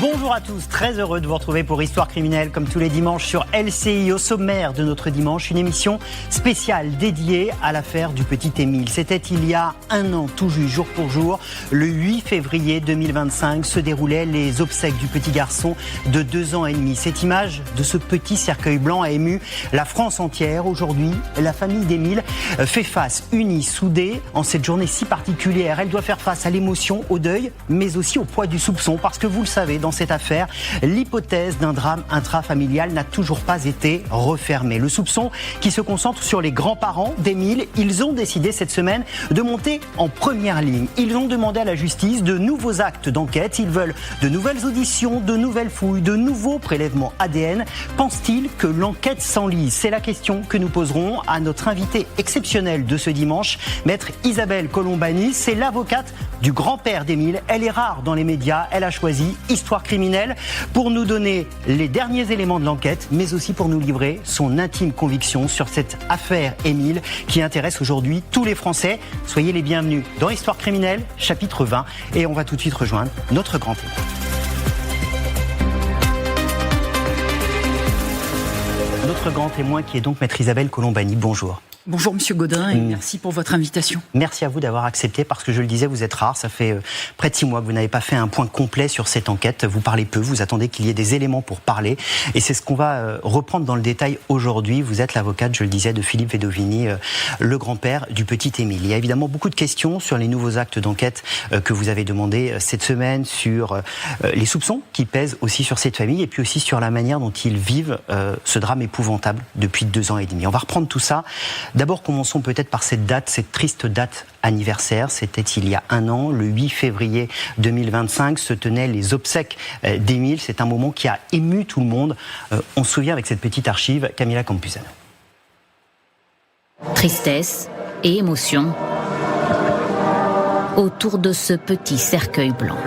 Bonjour à tous, très heureux de vous retrouver pour Histoire criminelle comme tous les dimanches sur LCI. Au sommaire de notre dimanche, une émission spéciale dédiée à l'affaire du petit Émile. C'était il y a un an, tout juste, jour pour jour, le 8 février 2025 se déroulaient les obsèques du petit garçon de 2 ans et demi. Cette image de ce petit cercueil blanc a ému la France entière. Aujourd'hui, la famille d'Émile fait face, unie, soudée, en cette journée si particulière. Elle doit faire face à l'émotion, au deuil, mais aussi au poids du soupçon, parce que vous le savez, dans cette affaire, l'hypothèse d'un drame intrafamilial n'a toujours pas été refermée. Le soupçon qui se concentre sur les grands-parents d'Émile, ils ont décidé cette semaine de monter en première ligne. Ils ont demandé à la justice de nouveaux actes d'enquête. Ils veulent de nouvelles auditions, de nouvelles fouilles, de nouveaux prélèvements ADN. Pense-t-il que l'enquête s'enlise? C'est la question que nous poserons à notre invitée exceptionnelle de ce dimanche, maître Isabelle Colombani. C'est l'avocate du grand-père d'Émile. Elle est rare dans les médias. Elle a choisi Histoire criminelle pour nous donner les derniers éléments de l'enquête, mais aussi pour nous livrer son intime conviction sur cette affaire Émile qui intéresse aujourd'hui tous les Français. Soyez les bienvenus dans Histoire criminelle, chapitre 20, et on va tout de suite rejoindre notre grand témoin. Notre grand témoin qui est donc maître Isabelle Colombani. Bonjour. Bonjour Monsieur Gaudin et merci pour votre invitation. Merci à vous d'avoir accepté parce que je le disais, vous êtes rare. Ça fait près de 6 mois que vous n'avez pas fait un point complet sur cette enquête. Vous parlez peu, vous attendez qu'il y ait des éléments pour parler. Et c'est ce qu'on va reprendre dans le détail aujourd'hui. Vous êtes l'avocate, je le disais, de Philippe Vedovini, le grand-père du petit Émile. Il y a évidemment beaucoup de questions sur les nouveaux actes d'enquête que vous avez demandé cette semaine, sur les soupçons qui pèsent aussi sur cette famille et puis aussi sur la manière dont ils vivent ce drame épouvantable depuis 2 ans et demi. On va reprendre tout ça. D'abord, commençons peut-être par cette date, cette triste date anniversaire. C'était il y a un an, le 8 février 2025, se tenaient les obsèques d'Émile. C'est un moment qui a ému tout le monde. On se souvient avec cette petite archive, Camilla Campuzano. Tristesse et émotion autour de ce petit cercueil blanc.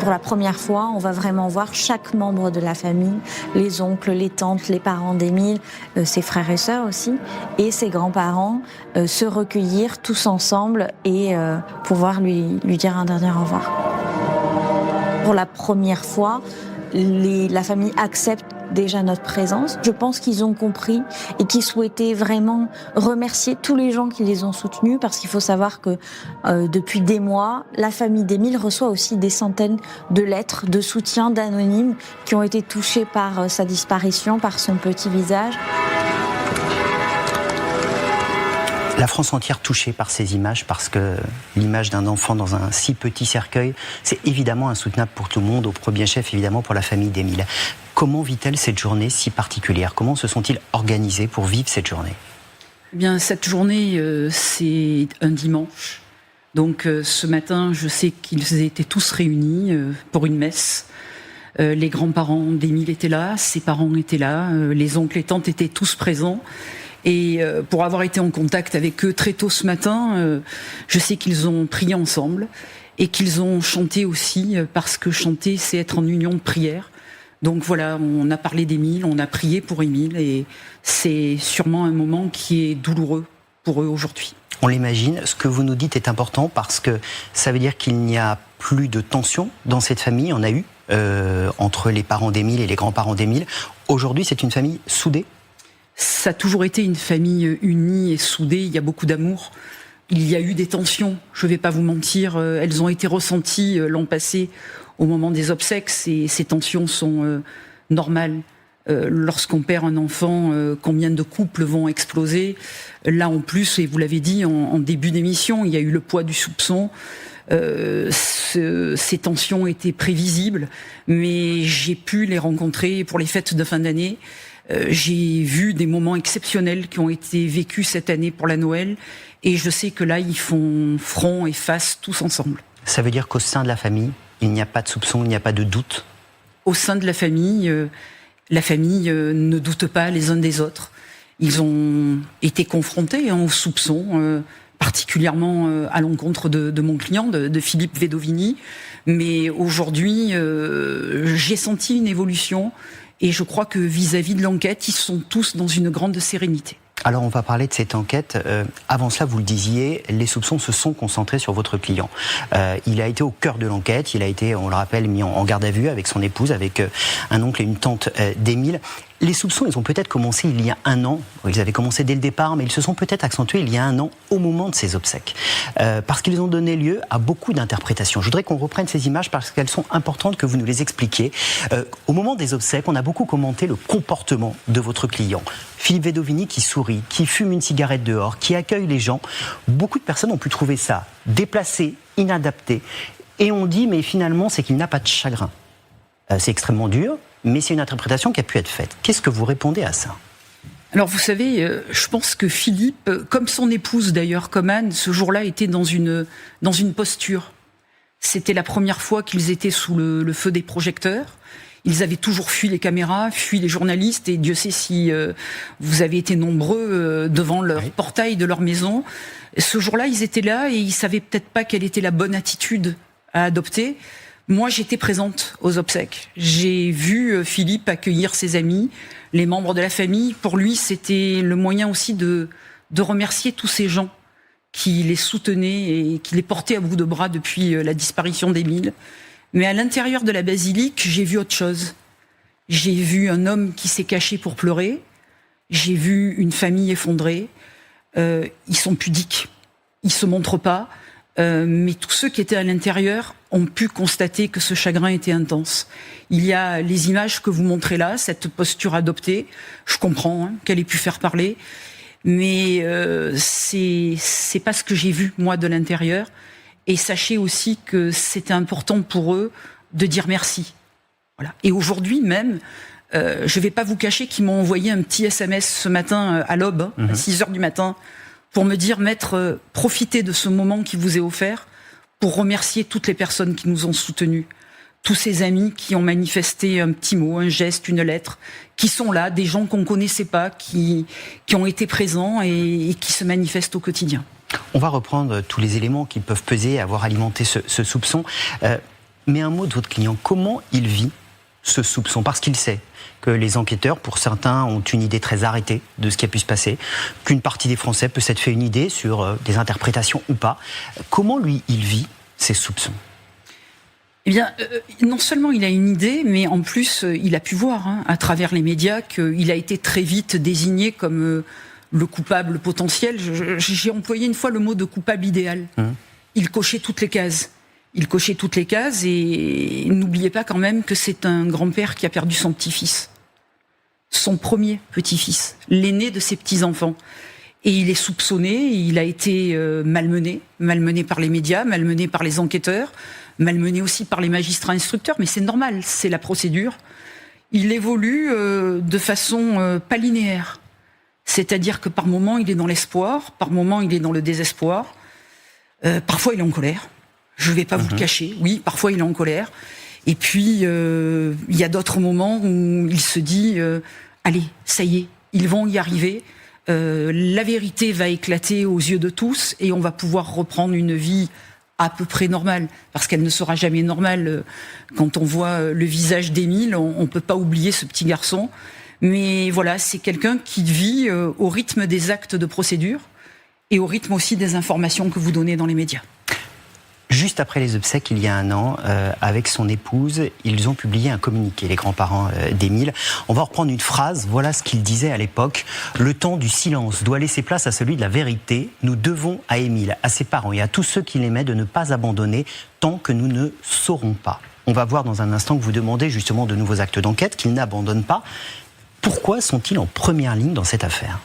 Pour la première fois, on va vraiment voir chaque membre de la famille, les oncles, les tantes, les parents d'Émile, ses frères et sœurs aussi, et ses grands-parents se recueillir tous ensemble et pouvoir lui dire un dernier au revoir. Pour la première fois, la famille accepte déjà notre présence. Je pense qu'ils ont compris et qu'ils souhaitaient vraiment remercier tous les gens qui les ont soutenus, parce qu'il faut savoir que depuis des mois, la famille d'Émile reçoit aussi des centaines de lettres de soutien d'anonymes qui ont été touchés par sa disparition, par son petit visage. La France entière touchée par ces images, parce que l'image d'un enfant dans un si petit cercueil, c'est évidemment insoutenable pour tout le monde, au premier chef évidemment pour la famille d'Émile. Comment vit-elle cette journée si particulière? Comment se sont-ils organisés pour vivre cette journée? Eh bien, cette journée, c'est un dimanche. Donc ce matin, je sais qu'ils étaient tous réunis pour une messe. Les grands-parents d'Émile étaient là, ses parents étaient là, les oncles et tantes étaient tous présents. Et pour avoir été en contact avec eux très tôt ce matin, je sais qu'ils ont prié ensemble et qu'ils ont chanté aussi, parce que chanter, c'est être en union de prière. Donc voilà, on a parlé d'Émile, on a prié pour Émile, et c'est sûrement un moment qui est douloureux pour eux aujourd'hui. On l'imagine. Ce que vous nous dites est important parce que ça veut dire qu'il n'y a plus de tension dans cette famille. On a eu entre les parents d'Émile et les grands-parents d'Émile. Aujourd'hui, c'est une famille soudée. Ça a toujours été une famille unie et soudée, il y a beaucoup d'amour. Il y a eu des tensions, je ne vais pas vous mentir, elles ont été ressenties l'an passé au moment des obsèques. Ces tensions sont normales. Lorsqu'on perd un enfant, combien de couples vont exploser? Là en plus, et vous l'avez dit en début d'émission, il y a eu le poids du soupçon. Ces tensions étaient prévisibles, mais j'ai pu les rencontrer pour les fêtes de fin d'année. J'ai vu des moments exceptionnels qui ont été vécus cette année pour la Noël, et je sais que là, ils font front et face tous ensemble. Ça veut dire qu'au sein de la famille, il n'y a pas de soupçon, il n'y a pas de doute? Au sein de la famille ne doute pas les uns des autres. Ils ont été confrontés aux soupçons, particulièrement à l'encontre de mon client, de Philippe Vedovini. Mais aujourd'hui, j'ai senti une évolution. Et je crois que vis-à-vis de l'enquête, ils sont tous dans une grande sérénité. Alors on va parler de cette enquête. Avant cela, vous le disiez, les soupçons se sont concentrés sur votre client. Il a été au cœur de l'enquête, il a été, on le rappelle, mis en garde à vue avec son épouse, avec un oncle et une tante d'Émile. Les soupçons, ils ont peut-être commencé il y a un an, ils avaient commencé dès le départ, mais ils se sont peut-être accentués il y a un an au moment de ces obsèques. Parce qu'ils ont donné lieu à beaucoup d'interprétations. Je voudrais qu'on reprenne ces images parce qu'elles sont importantes, que vous nous les expliquiez. Au moment des obsèques, on a beaucoup commenté le comportement de votre client. Philippe Vedovini qui sourit, qui fume une cigarette dehors, qui accueille les gens. Beaucoup de personnes ont pu trouver ça déplacé, inadapté. Et on dit, mais finalement, c'est qu'il n'a pas de chagrin. C'est extrêmement dur, mais c'est une interprétation qui a pu être faite. Qu'est-ce que vous répondez à ça ? Alors vous savez, je pense que Philippe, comme son épouse d'ailleurs, comme Anne, ce jour-là était dans une posture. C'était la première fois qu'ils étaient sous le feu des projecteurs. Ils avaient toujours fui les caméras, fui les journalistes, et Dieu sait si vous avez été nombreux devant leur portail de leur maison. Ce jour-là, ils étaient là et ils savaient peut-être pas quelle était la bonne attitude à adopter. Moi, j'étais présente aux obsèques. J'ai vu Philippe accueillir ses amis, les membres de la famille. Pour lui, c'était le moyen aussi de remercier tous ces gens qui les soutenaient et qui les portaient à bout de bras depuis la disparition d'Émile. Mais à l'intérieur de la basilique, j'ai vu autre chose. J'ai vu un homme qui s'est caché pour pleurer. J'ai vu une famille effondrée. Ils sont pudiques. Ils se montrent pas. Mais tous ceux qui étaient à l'intérieur ont pu constater que ce chagrin était intense. Il y a les images que vous montrez là, cette posture adoptée. Je comprends qu'elle ait pu faire parler. Mais c'est pas ce que j'ai vu, moi, de l'intérieur. Et sachez aussi que c'était important pour eux de dire merci. Voilà. Et aujourd'hui même, je vais pas vous cacher qu'ils m'ont envoyé un petit SMS ce matin à l'aube, à 6h du matin, pour me dire, maître, profitez de ce moment qui vous est offert pour remercier toutes les personnes qui nous ont soutenus. Tous ces amis qui ont manifesté un petit mot, un geste, une lettre, qui sont là, des gens qu'on connaissait pas, qui ont été présents et qui se manifestent au quotidien. On va reprendre tous les éléments qui peuvent peser, avoir alimenté ce soupçon. Mais un mot de votre client, comment il vit ce soupçon ? Parce qu'il sait que les enquêteurs, pour certains, ont une idée très arrêtée de ce qui a pu se passer, qu'une partie des Français peut s'être fait une idée sur des interprétations ou pas. Comment, lui, il vit ces soupçons ? Eh bien, non seulement il a une idée, mais en plus, il a pu voir, à travers les médias, qu'il a été très vite désigné comme le coupable potentiel. J'ai employé une fois le mot de coupable idéal. Il cochait toutes les cases. Il cochait toutes les cases et n'oubliez pas quand même que c'est un grand-père qui a perdu son petit-fils. Son premier petit-fils, l'aîné de ses petits-enfants. Et il est soupçonné, il a été malmené par les médias, malmené par les enquêteurs, malmené aussi par les magistrats instructeurs, mais c'est normal, c'est la procédure. Il évolue de façon pas linéaire. C'est-à-dire que par moments, il est dans l'espoir, par moments, il est dans le désespoir. Parfois, il est en colère. Je ne vais pas vous le cacher. Oui, parfois, il est en colère. Et puis, il y a d'autres moments où il se dit allez, ça y est, ils vont y arriver. La vérité va éclater aux yeux de tous et on va pouvoir reprendre une vie à peu près normale. Parce qu'elle ne sera jamais normale. Quand on voit le visage d'Émile, on ne peut pas oublier ce petit garçon. Mais voilà, c'est quelqu'un qui vit au rythme des actes de procédure et au rythme aussi des informations que vous donnez dans les médias. Juste après les obsèques, il y a un an, avec son épouse, ils ont publié un communiqué, les grands-parents d'Émile. On va reprendre une phrase, voilà ce qu'ils disaient à l'époque. « Le temps du silence doit laisser place à celui de la vérité. Nous devons à Émile, à ses parents et à tous ceux qui l'aimaient de ne pas abandonner tant que nous ne saurons pas. » On va voir dans un instant que vous demandez justement de nouveaux actes d'enquête, qu'ils n'abandonnent pas. Pourquoi sont-ils en première ligne dans cette affaire ?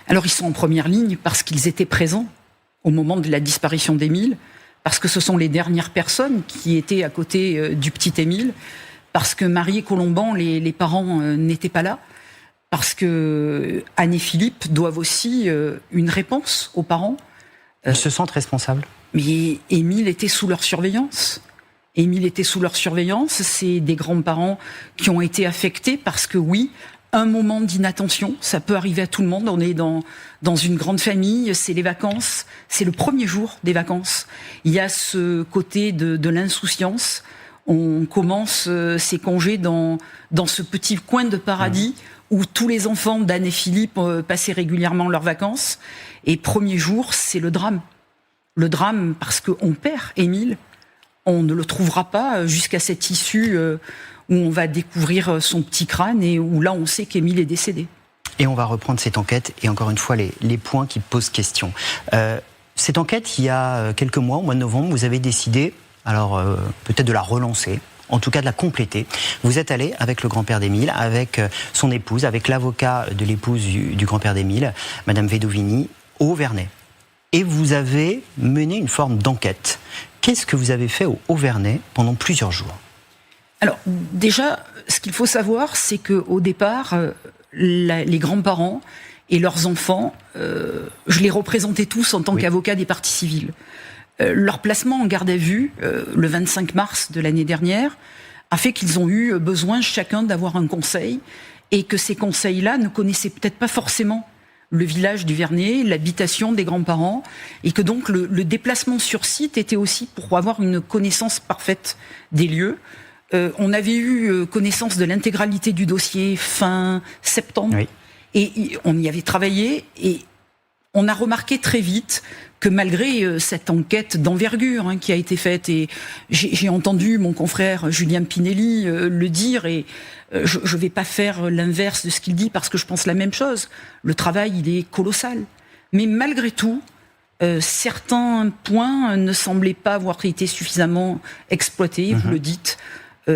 Alors ils sont en première ligne parce qu'ils étaient présents au moment de la disparition d'Émile, parce que ce sont les dernières personnes qui étaient à côté du petit Émile, parce que Marie et Colomban, les parents, n'étaient pas là, parce que Anne et Philippe doivent aussi une réponse aux parents. Ils se sentent responsables ? Mais Émile était sous leur surveillance. Émile était sous leur surveillance. C'est des grands-parents qui ont été affectés parce que oui, un moment d'inattention, ça peut arriver à tout le monde. On est dans une grande famille, c'est les vacances, c'est le premier jour des vacances. Il y a ce côté de l'insouciance. On commence ses congés dans ce petit coin de paradis où tous les enfants d'Anne et Philippe passaient régulièrement leurs vacances. Et premier jour, c'est le drame. Le drame parce qu'on perd Émile. On ne le trouvera pas jusqu'à cette issue où on va découvrir son petit crâne et où là, on sait qu'Émile est décédé. Et on va reprendre cette enquête et encore une fois les points qui posent question. Cette enquête, il y a quelques mois, au mois de novembre, vous avez décidé, alors peut-être de la relancer, en tout cas de la compléter. Vous êtes allé avec le grand-père d'Émile, avec son épouse, avec l'avocat de l'épouse du grand-père d'Émile, Madame Vedovini, au Haut-Vernay. Et vous avez mené une forme d'enquête. Qu'est-ce que vous avez fait au Haut-Vernay pendant plusieurs jours ? Alors déjà, ce qu'il faut savoir, c'est qu'au départ, les grands-parents et leurs enfants, je les représentais tous en tant qu'avocat des parties civiles. Leur placement en garde à vue, le 25 mars de l'année dernière, a fait qu'ils ont eu besoin chacun d'avoir un conseil et que ces conseils-là ne connaissaient peut-être pas forcément le village du Vernay, l'habitation des grands-parents, et que donc le déplacement sur site était aussi pour avoir une connaissance parfaite des lieux. On avait eu connaissance de l'intégralité du dossier fin septembre, oui. Et on y avait travaillé, et on a remarqué très vite que malgré cette enquête d'envergure qui a été faite, et j'ai entendu mon confrère Julien Pinelli le dire, et je ne vais pas faire l'inverse de ce qu'il dit parce que je pense la même chose. Le travail, il est colossal. Mais malgré tout, certains points ne semblaient pas avoir été suffisamment exploités, vous le dites.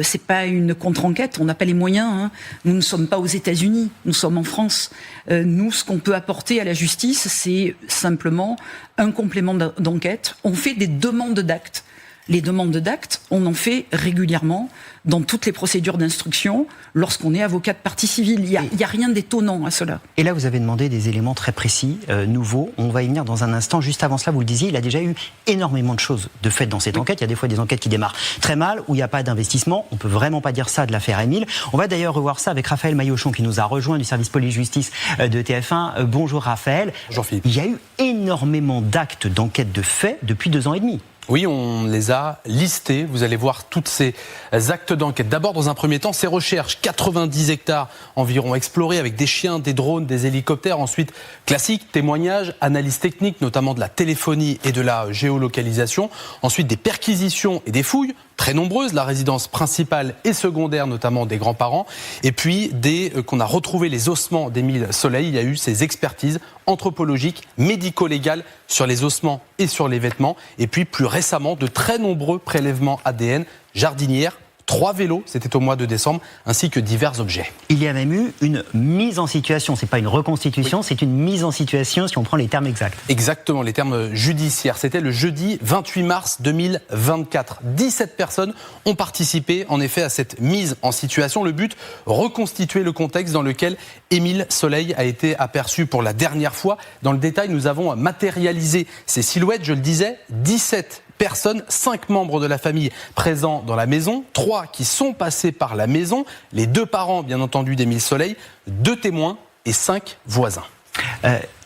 C'est pas une contre-enquête, on n'a pas les moyens. Nous ne sommes pas aux États-Unis, nous sommes en France. Nous, ce qu'on peut apporter à la justice, c'est simplement un complément d'enquête. On fait des demandes d'actes. Les demandes d'actes, on en fait régulièrement dans toutes les procédures d'instruction lorsqu'on est avocat de partie civile. Il y a rien d'étonnant à cela. Et là, vous avez demandé des éléments très précis, nouveaux. On va y venir dans un instant. Juste avant cela, vous le disiez, il a déjà eu énormément de choses de fait dans cette enquête. Il y a des fois des enquêtes qui démarrent très mal, où il n'y a pas d'investissement. On ne peut vraiment pas dire ça de l'affaire Émile. On va d'ailleurs revoir ça avec Raphaël Maillochon, qui nous a rejoint du service police-justice de TF1. Bonjour Raphaël. Bonjour Philippe. Il y a eu énormément d'actes d'enquête de fait depuis 2 ans et demi. Oui, on les a listés. Vous allez voir tous ces actes d'enquête. D'abord, dans un premier temps, ces recherches. 90 hectares environ explorés avec des chiens, des drones, des hélicoptères. Ensuite, classique, témoignages, analyse technique, notamment de la téléphonie et de la géolocalisation. Ensuite, des perquisitions et des fouilles. Très nombreuses, la résidence principale et secondaire, notamment des grands-parents. Et puis, dès qu'on a retrouvé les ossements d'Émile Soleil, il y a eu ces expertises anthropologiques, médico-légales sur les ossements et sur les vêtements. Et puis, plus récemment, de très nombreux prélèvements ADN, jardinières, 3 vélos, c'était au mois de décembre, ainsi que divers objets. Il y a même eu une mise en situation, c'est pas une reconstitution, oui. C'est une mise en situation si on prend les termes exacts. Exactement, les termes judiciaires. C'était le jeudi 28 mars 2024. 17 personnes ont participé en effet à cette mise en situation. Le but, reconstituer le contexte dans lequel Émile Soleil a été aperçu pour la dernière fois. Dans le détail, nous avons matérialisé ces silhouettes, je le disais, 17 personnes, 5 membres de la famille présents dans la maison, 3 qui sont passés par la maison, les 2 parents, bien entendu, d'Émile Soleil, 2 témoins et 5 voisins.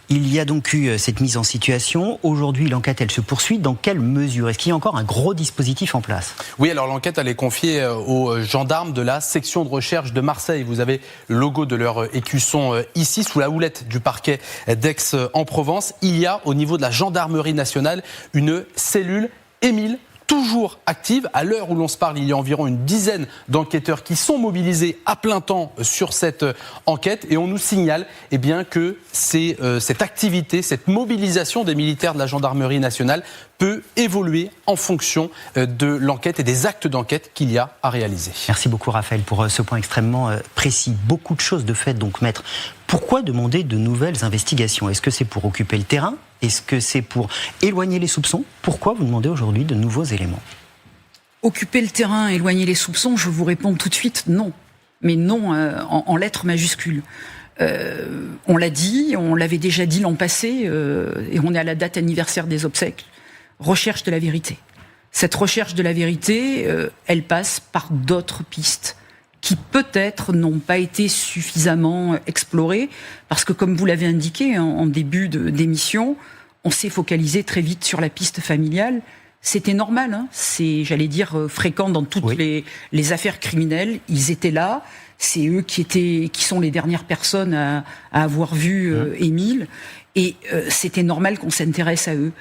Il y a donc eu cette mise en situation. Aujourd'hui, l'enquête, elle se poursuit. Dans quelle mesure ? Est-ce qu'il y a encore un gros dispositif en place ? Oui, alors l'enquête, elle est confiée aux gendarmes de la section de recherche de Marseille. Vous avez le logo de leur écusson ici, sous la houlette du parquet d'Aix-en-Provence. Il y a, au niveau de la gendarmerie nationale, une cellule Émile, toujours active. À l'heure où l'on se parle, il y a environ une dizaine d'enquêteurs qui sont mobilisés à plein temps sur cette enquête. Et on nous signale que cette activité, cette mobilisation des militaires de la gendarmerie nationale peut évoluer en fonction de l'enquête et des actes d'enquête qu'il y a à réaliser. Merci beaucoup Raphaël pour ce point extrêmement précis. Beaucoup de choses de fait, donc maître. Pourquoi demander de nouvelles investigations ? Est-ce que c'est pour occuper le terrain ? Est-ce que c'est pour éloigner les soupçons ? Pourquoi vous demandez aujourd'hui de nouveaux éléments ? Occuper le terrain, éloigner les soupçons, je vous réponds tout de suite non. Mais non en lettres majuscules. On l'a dit, on l'avait déjà dit l'an passé, et on est à la date anniversaire des obsèques. Recherche de la vérité. Cette recherche de la vérité, elle passe par d'autres pistes qui peut-être n'ont pas été suffisamment explorées, parce que comme vous l'avez indiqué en début d'émission, on s'est focalisé très vite sur la piste familiale, C'était normal, hein. C'est, j'allais dire, fréquent dans toutes les affaires criminelles. Ils étaient là. C'est eux qui sont les dernières personnes à avoir vu Émile. Et c'était normal qu'on s'intéresse à eux.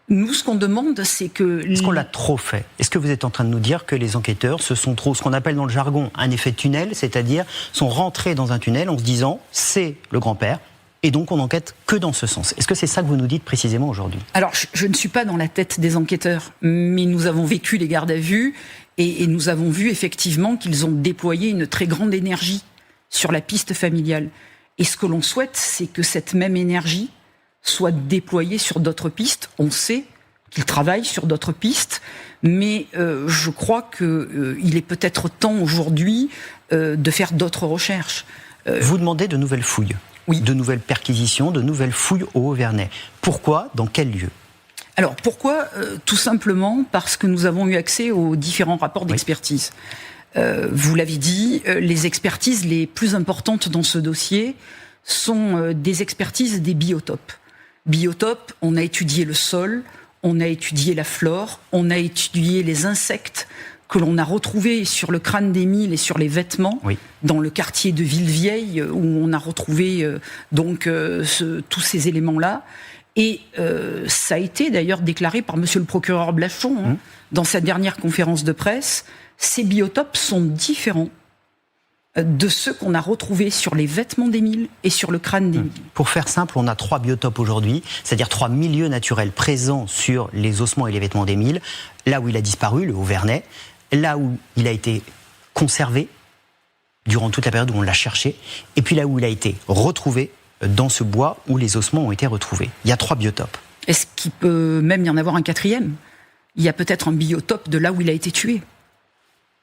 Nous, ce qu'on demande, c'est que... Est-ce qu'on l'a trop fait ? Est-ce que vous êtes en train de nous dire que les enquêteurs se sont trop, ce qu'on appelle dans le jargon, un effet tunnel, c'est-à-dire sont rentrés dans un tunnel en se disant « c'est le grand-père », et donc on n'enquête que dans ce sens. Est-ce que c'est ça que vous nous dites précisément aujourd'hui ? Alors, je ne suis pas dans la tête des enquêteurs, mais nous avons vécu les gardes à vue et nous avons vu effectivement qu'ils ont déployé une très grande énergie sur la piste familiale. Et ce que l'on souhaite, c'est que cette même énergie soit déployée sur d'autres pistes. On sait qu'ils travaillent sur d'autres pistes, mais je crois qu'il est peut-être temps aujourd'hui de faire d'autres recherches. Vous demandez de nouvelles fouilles ? Oui. De nouvelles perquisitions, de nouvelles fouilles au Haut-Vernay. Pourquoi ? Dans quel lieu ? Alors pourquoi ? Tout simplement parce que nous avons eu accès aux différents rapports d'expertise. Vous l'avez dit, les expertises les plus importantes dans ce dossier sont des expertises des biotopes. Biotopes, on a étudié le sol, on a étudié la flore, on a étudié les insectes que l'on a retrouvés sur le crâne d'Émile et sur les vêtements, dans le quartier de Villevieille, où on a retrouvé tous ces éléments-là. Et ça a été d'ailleurs déclaré par monsieur le procureur Blachon, dans sa dernière conférence de presse. Ces biotopes sont différents de ceux qu'on a retrouvés sur les vêtements d'Émile et sur le crâne d'Émile. Pour faire simple, on a 3 biotopes aujourd'hui, c'est-à-dire 3 milieux naturels présents sur les ossements et les vêtements d'Émile, là où il a disparu, le Haut-Vernay, là où il a été conservé durant toute la période où on l'a cherché, et puis là où il a été retrouvé dans ce bois où les ossements ont été retrouvés. Il y a 3 biotopes. Est-ce qu'il peut même y en avoir un 4e ? Il y a peut-être un biotope de là où il a été tué.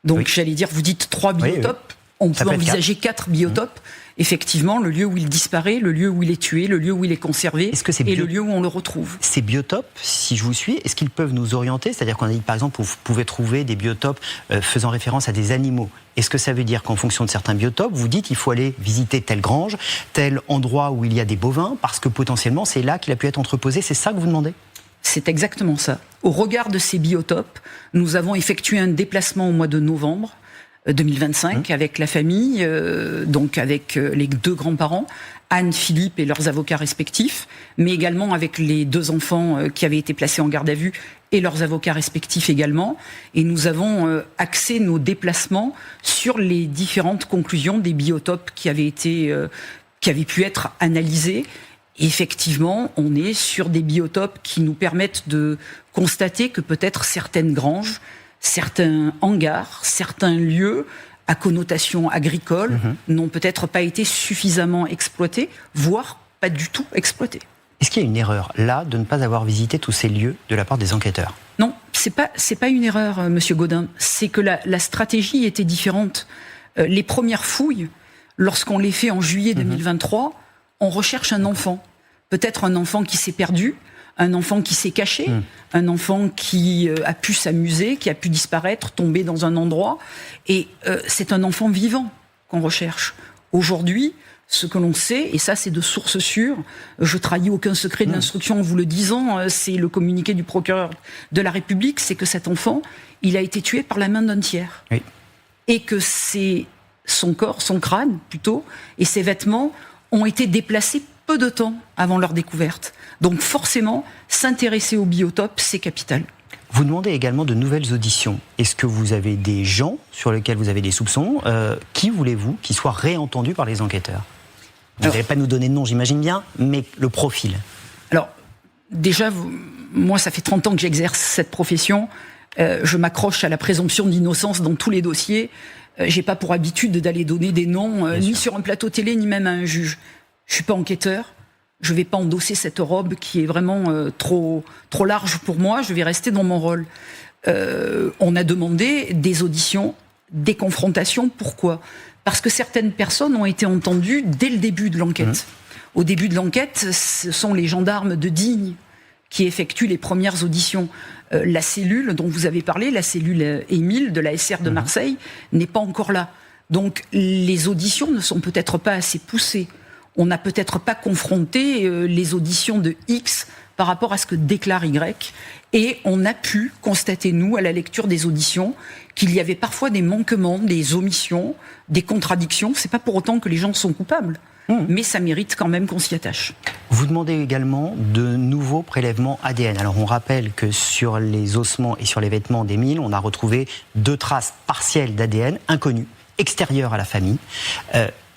Donc j'allais dire, vous dites 3 biotopes, on peut envisager 4 biotopes. Effectivement, le lieu où il disparaît, le lieu où il est tué, le lieu où il est conservé, et le lieu où on le retrouve. Ces biotopes, si je vous suis, est-ce qu'ils peuvent nous orienter ? C'est-à-dire qu'on a dit, par exemple, vous pouvez trouver des biotopes faisant référence à des animaux. Est-ce que ça veut dire qu'en fonction de certains biotopes, vous dites qu'il faut aller visiter telle grange, tel endroit où il y a des bovins, parce que potentiellement c'est là qu'il a pu être entreposé ? C'est ça que vous demandez ? C'est exactement ça. Au regard de ces biotopes, nous avons effectué un déplacement au mois de novembre 2025 avec la famille, donc avec les 2 grands-parents, Anne, Philippe et leurs avocats respectifs, mais également avec les 2 enfants qui avaient été placés en garde à vue et leurs avocats respectifs également. Et nous avons axé nos déplacements sur les différentes conclusions des biotopes qui avaient pu être analysés. Et effectivement, on est sur des biotopes qui nous permettent de constater que peut-être certaines granges, certains hangars, certains lieux à connotation agricole n'ont peut-être pas été suffisamment exploités, voire pas du tout exploités. Est-ce qu'il y a une erreur là de ne pas avoir visité tous ces lieux de la part des enquêteurs ? Non, c'est pas une erreur, Monsieur Gaudin. C'est que la stratégie était différente. Les premières fouilles, lorsqu'on les fait en juillet 2023, on recherche un enfant. Peut-être un enfant qui s'est perdu, un enfant qui s'est caché, un enfant qui a pu s'amuser, qui a pu disparaître, tomber dans un endroit. Et c'est un enfant vivant qu'on recherche. Aujourd'hui, ce que l'on sait, et ça c'est de sources sûres, je trahis aucun secret de l'instruction en vous le disant, c'est le communiqué du procureur de la République, c'est que cet enfant, il a été tué par la main d'un tiers. Oui. Et que c'est son corps, son crâne plutôt, et ses vêtements ont été déplacés peu de temps avant leur découverte. Donc forcément, s'intéresser au biotope, c'est capital. Vous demandez également de nouvelles auditions. Est-ce que vous avez des gens sur lesquels vous avez des soupçons ? Qui voulez-vous qu'ils soient réentendus par les enquêteurs ? Vous n'allez pas nous donner de nom, j'imagine bien, mais le profil. Alors, déjà, moi, ça fait 30 ans que j'exerce cette profession. Je m'accroche à la présomption d'innocence dans tous les dossiers. J'ai pas pour habitude d'aller donner des noms, ni sur un plateau télé, ni même à un juge. Je suis pas enquêteur. Je vais pas endosser cette robe qui est vraiment trop large pour moi. Je vais rester dans mon rôle. On a demandé des auditions, des confrontations. Pourquoi ? Parce que certaines personnes ont été entendues dès le début de l'enquête. Au début de l'enquête, ce sont les gendarmes de Digne qui effectuent les premières auditions. La cellule dont vous avez parlé, la cellule Émile de la SR de Marseille, n'est pas encore là. Donc les auditions ne sont peut-être pas assez poussées. on n'a peut-être pas confronté les auditions de X par rapport à ce que déclare Y. Et on a pu constater, nous, à la lecture des auditions, qu'il y avait parfois des manquements, des omissions, des contradictions. C'est pas pour autant que les gens sont coupables, mais ça mérite quand même qu'on s'y attache. Vous demandez également de nouveaux prélèvements ADN. Alors on rappelle que sur les ossements et sur les vêtements d'Émile, on a retrouvé 2 traces partielles d'ADN inconnues, extérieures à la famille.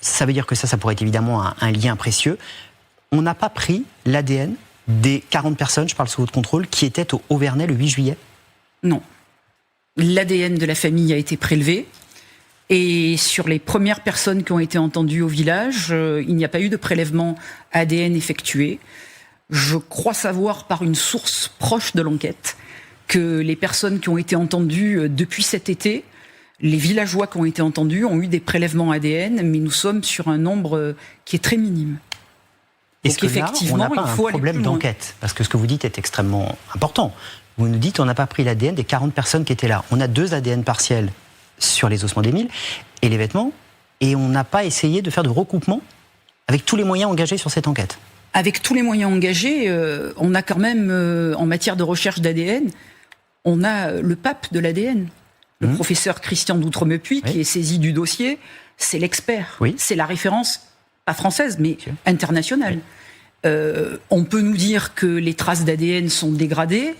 Ça veut dire que ça pourrait être évidemment un lien précieux. On n'a pas pris l'ADN des 40 personnes, je parle sous votre contrôle, qui étaient au Auvernais le 8 juillet ? Non. L'ADN de la famille a été prélevé. Et sur les premières personnes qui ont été entendues au village, il n'y a pas eu de prélèvement ADN effectué. Je crois savoir par une source proche de l'enquête que les personnes qui ont été entendues depuis cet été, les villageois qui ont été entendus ont eu des prélèvements ADN, mais nous sommes sur un nombre qui est très minime. Est-ce que là, on n'a pas un problème d'enquête ? Parce que ce que vous dites est extrêmement important. Vous nous dites on n'a pas pris l'ADN des 40 personnes qui étaient là. On a 2 ADN partiels sur les ossements d'Émile et les vêtements, et on n'a pas essayé de faire de recoupement avec tous les moyens engagés sur cette enquête. Avec tous les moyens engagés, on a quand même, en matière de recherche d'ADN, on a le pape de l'ADN, le professeur Christian d'Outremepuis, qui est saisi du dossier. C'est l'expert, c'est la référence, pas française, mais internationale. On peut nous dire que les traces d'ADN sont dégradées.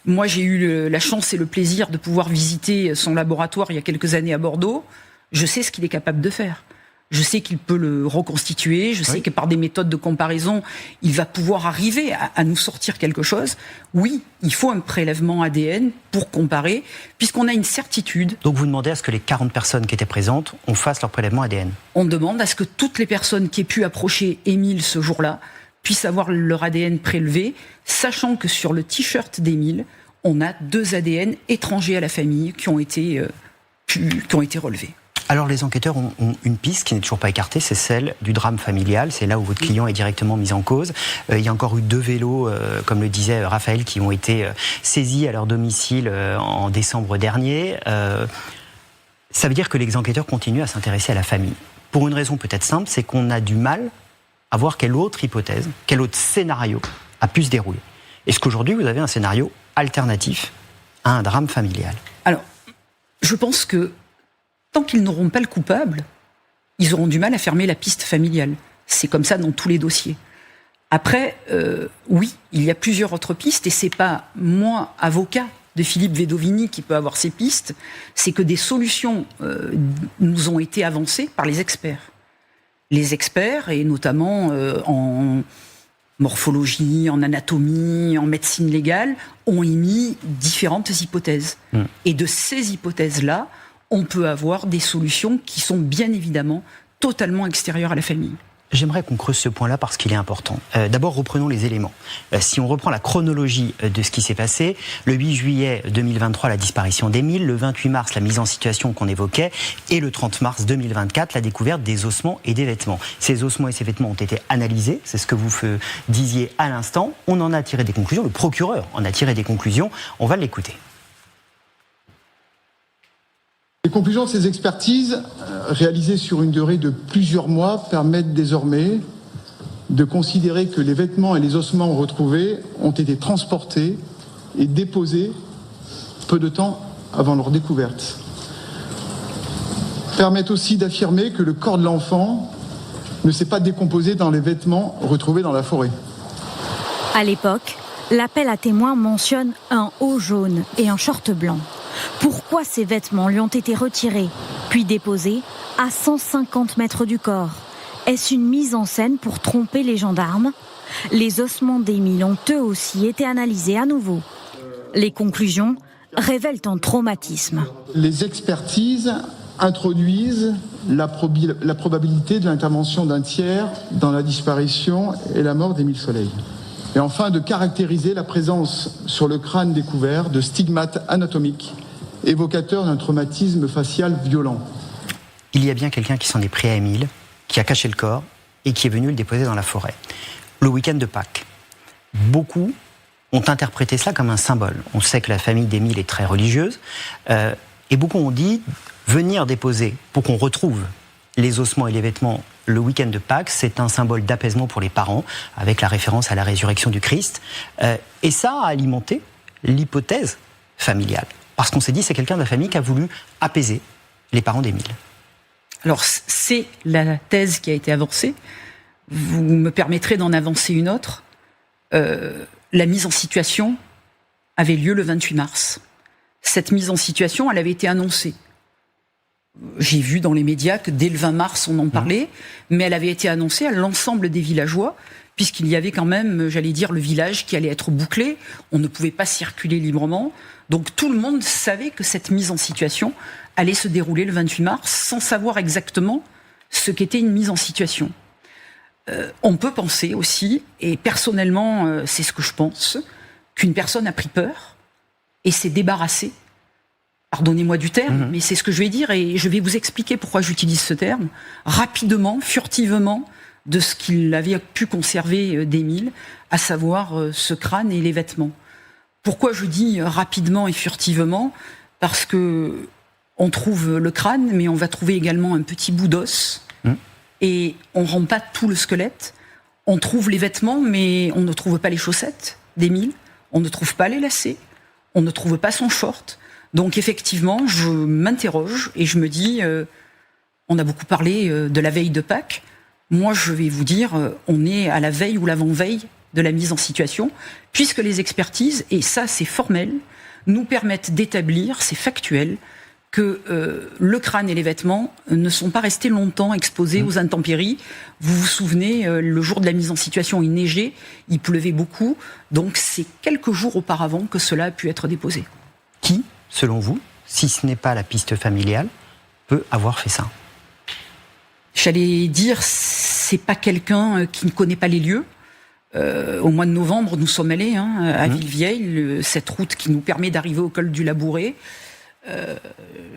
Moi, j'ai eu la chance et le plaisir de pouvoir visiter son laboratoire il y a quelques années à Bordeaux. Je sais ce qu'il est capable de faire. Je sais qu'il peut le reconstituer. Je sais que par des méthodes de comparaison, il va pouvoir arriver à nous sortir quelque chose. Oui, il faut un prélèvement ADN pour comparer, puisqu'on a une certitude. Donc vous demandez à ce que les 40 personnes qui étaient présentes, on fasse leur prélèvement ADN ? On demande à ce que toutes les personnes qui aient pu approcher Émile ce jour-là puissent avoir leur ADN prélevé, sachant que sur le t-shirt d'Émile, on a 2 ADN étrangers à la famille qui ont été relevés. Alors les enquêteurs ont une piste qui n'est toujours pas écartée, c'est celle du drame familial. C'est là où votre client est directement mis en cause. Il y a encore eu 2 vélos, comme le disait Raphaël, qui ont été saisis à leur domicile en décembre dernier. Ça veut dire que les enquêteurs continuent à s'intéresser à la famille. Pour une raison peut-être simple, c'est qu'on a du mal à voir quelle autre hypothèse, quel autre scénario a pu se dérouler. Est-ce qu'aujourd'hui vous avez un scénario alternatif à un drame familial ? Alors, je pense que tant qu'ils n'auront pas le coupable, ils auront du mal à fermer la piste familiale. C'est comme ça dans tous les dossiers. Après, oui, il y a plusieurs autres pistes, et c'est pas moi, avocat de Philippe Vedovini, qui peut avoir ces pistes, c'est que des solutions nous ont été avancées par les experts. Les experts, et notamment en morphologie, en anatomie, en médecine légale, ont émis différentes hypothèses. Et de ces hypothèses-là, on peut avoir des solutions qui sont bien évidemment totalement extérieures à la famille. J'aimerais qu'on creuse ce point-là parce qu'il est important. D'abord, reprenons les éléments. Si on reprend la chronologie de ce qui s'est passé, le 8 juillet 2023, la disparition d'Émile, le 28 mars, la mise en situation qu'on évoquait, et le 30 mars 2024, la découverte des ossements et des vêtements. Ces ossements et ces vêtements ont été analysés, c'est ce que vous disiez à l'instant. On en a tiré des conclusions, le procureur en a tiré des conclusions. On va l'écouter. Les conclusions de ces expertises, réalisées sur une durée de plusieurs mois, permettent désormais de considérer que les vêtements et les ossements retrouvés ont été transportés et déposés peu de temps avant leur découverte. Permettent aussi d'affirmer que le corps de l'enfant ne s'est pas décomposé dans les vêtements retrouvés dans la forêt. À l'époque, l'appel à témoins mentionne un haut jaune et un short blanc. Pourquoi ces vêtements lui ont été retirés, puis déposés à 150 mètres du corps ? Est-ce une mise en scène pour tromper les gendarmes ? Les ossements d'Émile ont eux aussi été analysés à nouveau. Les conclusions révèlent un traumatisme. Les expertises introduisent la probabilité de l'intervention d'un tiers dans la disparition et la mort d'Émile Soleil. Et enfin, de caractériser la présence sur le crâne découvert de stigmates anatomiques évocateurs d'un traumatisme facial violent. Il y a bien quelqu'un qui s'en est pris à Émile, qui a caché le corps et qui est venu le déposer dans la forêt. Le week-end de Pâques. Beaucoup ont interprété cela comme un symbole. On sait que la famille d'Émile est très religieuse et beaucoup ont dit venir déposer pour qu'on retrouve les ossements et les vêtements le week-end de Pâques, c'est un symbole d'apaisement pour les parents, avec la référence à la résurrection du Christ. Et ça a alimenté l'hypothèse familiale. Parce qu'on s'est dit, c'est quelqu'un de la famille qui a voulu apaiser les parents d'Émile. Alors, c'est la thèse qui a été avancée. Vous me permettrez d'en avancer une autre. La mise en situation avait lieu le 28 mars. Cette mise en situation, elle avait été annoncée. J'ai vu dans les médias que dès le 20 mars, on en parlait, mais elle avait été annoncée à l'ensemble des villageois, puisqu'il y avait quand même, j'allais dire, le village qui allait être bouclé. On ne pouvait pas circuler librement. Donc tout le monde savait que cette mise en situation allait se dérouler le 28 mars, sans savoir exactement ce qu'était une mise en situation. On peut penser aussi, et personnellement, c'est ce que je pense, qu'une personne a pris peur et s'est débarrassée. Pardonnez-moi du terme, mais c'est ce que je vais dire et je vais vous expliquer pourquoi j'utilise ce terme. Rapidement, furtivement, de ce qu'il avait pu conserver d'Émile, à savoir ce crâne et les vêtements. Pourquoi je dis rapidement et furtivement ? Parce que on trouve le crâne, mais on va trouver également un petit bout d'os. Et on ne rend pas tout le squelette. On trouve les vêtements, mais on ne trouve pas les chaussettes d'Émile. On ne trouve pas les lacets. On ne trouve pas son short. Donc effectivement, je m'interroge et je me dis, on a beaucoup parlé de la veille de Pâques. Moi, je vais vous dire, on est à la veille ou l'avant-veille de la mise en situation, puisque les expertises, et ça c'est formel, nous permettent d'établir, c'est factuel, que le crâne et les vêtements ne sont pas restés longtemps exposés aux intempéries. Vous vous souvenez, le jour de la mise en situation, il neigeait, il pleuvait beaucoup, donc c'est quelques jours auparavant que cela a pu être déposé. Qui, selon vous, si ce n'est pas la piste familiale, peut avoir fait ça ? J'allais dire, c'est pas quelqu'un qui ne connaît pas les lieux. Au mois de novembre, nous sommes allés à Villevieille, cette route qui nous permet d'arriver au col du Labouret.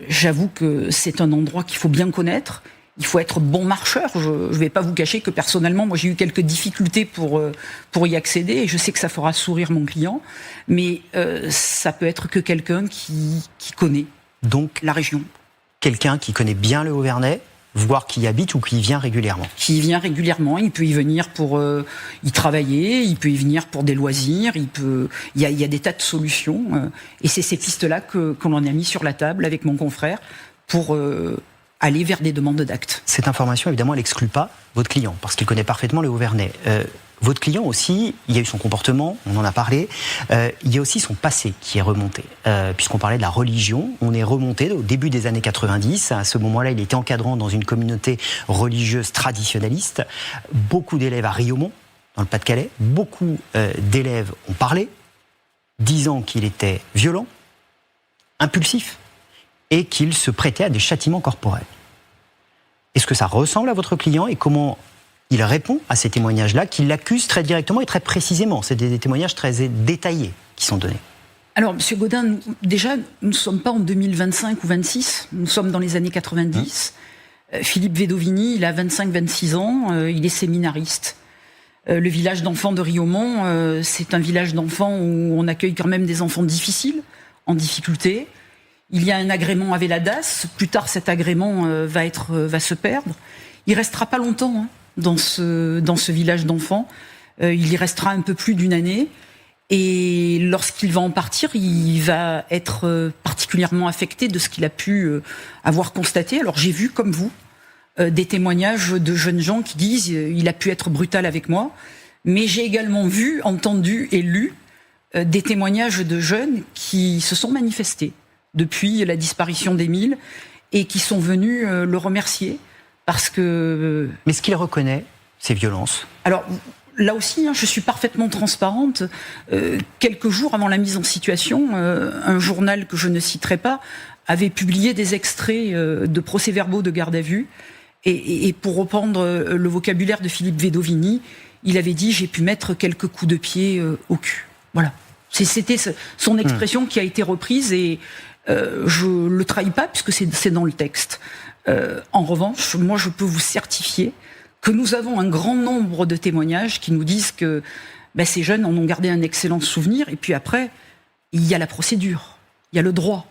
J'avoue que c'est un endroit qu'il faut bien connaître. Il faut être bon marcheur. Je ne vais pas vous cacher que personnellement, moi j'ai eu quelques difficultés pour y accéder et je sais que ça fera sourire mon client. Mais ça peut être que quelqu'un qui connaît donc la région. Quelqu'un qui connaît bien le Haut-Vernay, voire qui y habite ou qui y vient régulièrement. Qui y vient régulièrement, il peut y venir pour y travailler, il peut y venir pour des loisirs, il y a des tas de solutions. Et c'est ces pistes-là qu'on en a mis sur la table avec mon confrère pour aller vers des demandes d'actes. Cette information, évidemment, elle n'exclut pas votre client, parce qu'il connaît parfaitement le Haut-Vernay. Votre client aussi, il y a eu son comportement, on en a parlé, il y a aussi son passé qui est remonté. Puisqu'on parlait de la religion, on est remonté au début des années 90. À ce moment-là, il était encadrant dans une communauté religieuse traditionnaliste. Beaucoup d'élèves à Riaumont, dans le Pas-de-Calais, beaucoup d'élèves ont parlé, disant qu'il était violent, impulsif, et qu'il se prêtait à des châtiments corporels. Est-ce que ça ressemble à votre client et comment il répond à ces témoignages-là, qui l'accusent très directement et très précisément? C'est des témoignages très détaillés qui sont donnés. Alors, M. Gaudin, déjà, nous ne sommes pas en 2025 ou 26, nous sommes dans les années 90. Philippe Vedovini, il a 25-26 ans, il est séminariste. Le village d'enfants de Riaumont, c'est un village d'enfants où on accueille quand même des enfants difficiles, en difficulté. Il y a un agrément à Véladas, plus tard cet agrément va se perdre. Il restera pas longtemps dans ce village d'enfants. Il y restera un peu plus d'une année. Et lorsqu'il va en partir, il va être particulièrement affecté de ce qu'il a pu avoir constaté. Alors j'ai vu, comme vous, des témoignages de jeunes gens qui disent « il a pu être brutal avec moi ». Mais j'ai également vu, entendu et lu des témoignages de jeunes qui se sont manifestés depuis la disparition d'Émile et qui sont venus le remercier parce que... Mais est-ce qu'il reconnaît ces violences ? Alors, là aussi, je suis parfaitement transparente. Quelques jours avant la mise en situation, un journal que je ne citerai pas avait publié des extraits de procès-verbaux de garde à vue. Et pour reprendre le vocabulaire de Philippe Vedovini, il avait dit « j'ai pu mettre quelques coups de pied au cul ». Voilà. C'était son expression qui a été reprise et je ne le trahis pas puisque c'est dans le texte. En revanche, moi je peux vous certifier que nous avons un grand nombre de témoignages qui nous disent que ces jeunes en ont gardé un excellent souvenir. Et puis après, il y a la procédure, il y a le droit.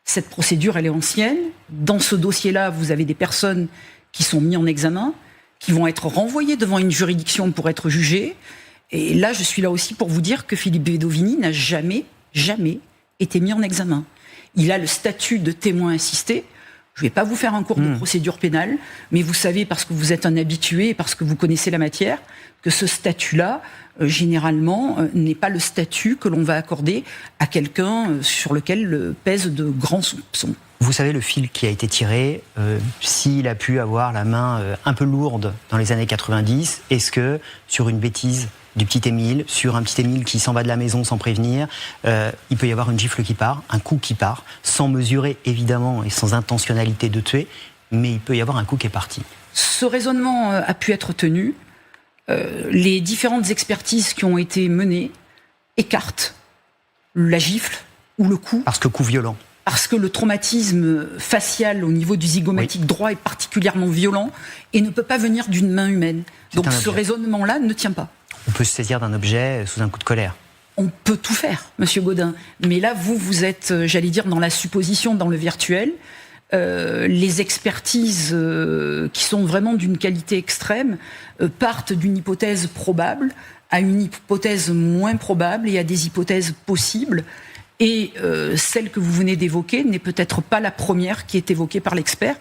Cette procédure, elle est ancienne. Dans ce dossier-là, vous avez des personnes qui sont mis en examen, qui vont être renvoyés devant une juridiction pour être jugés. Et là, je suis là aussi pour vous dire que Philippe Bedovini n'a jamais été mis en examen. Il a le statut de témoin assisté. Je ne vais pas vous faire un cours de procédure pénale, mais vous savez, parce que vous êtes un habitué et parce que vous connaissez la matière, que ce statut-là, généralement, n'est pas le statut que l'on va accorder à quelqu'un sur lequel pèsent de grands soupçons. Vous savez le fil qui a été tiré, s'il a pu avoir la main un peu lourde dans les années 90, est-ce que sur une bêtise du petit Émile, sur un petit Émile qui s'en va de la maison sans prévenir, il peut y avoir une gifle qui part, un coup qui part, sans mesurer évidemment et sans intentionnalité de tuer, mais il peut y avoir un coup qui est parti. Ce raisonnement a pu être tenu. Les différentes expertises qui ont été menées écartent la gifle ou le coup. Parce que coup violent. Parce que le traumatisme facial au niveau du zygomatique droit est particulièrement violent et ne peut pas venir d'une main humaine. Donc ce raisonnement-là ne tient pas. On peut se saisir d'un objet sous un coup de colère. On peut tout faire, Monsieur Gaudin. Mais là, vous êtes, j'allais dire, dans la supposition, dans le virtuel. Les expertises qui sont vraiment d'une qualité extrême partent d'une hypothèse probable à une hypothèse moins probable et à des hypothèses possibles. Et celle que vous venez d'évoquer n'est peut-être pas la première qui est évoquée par l'expert.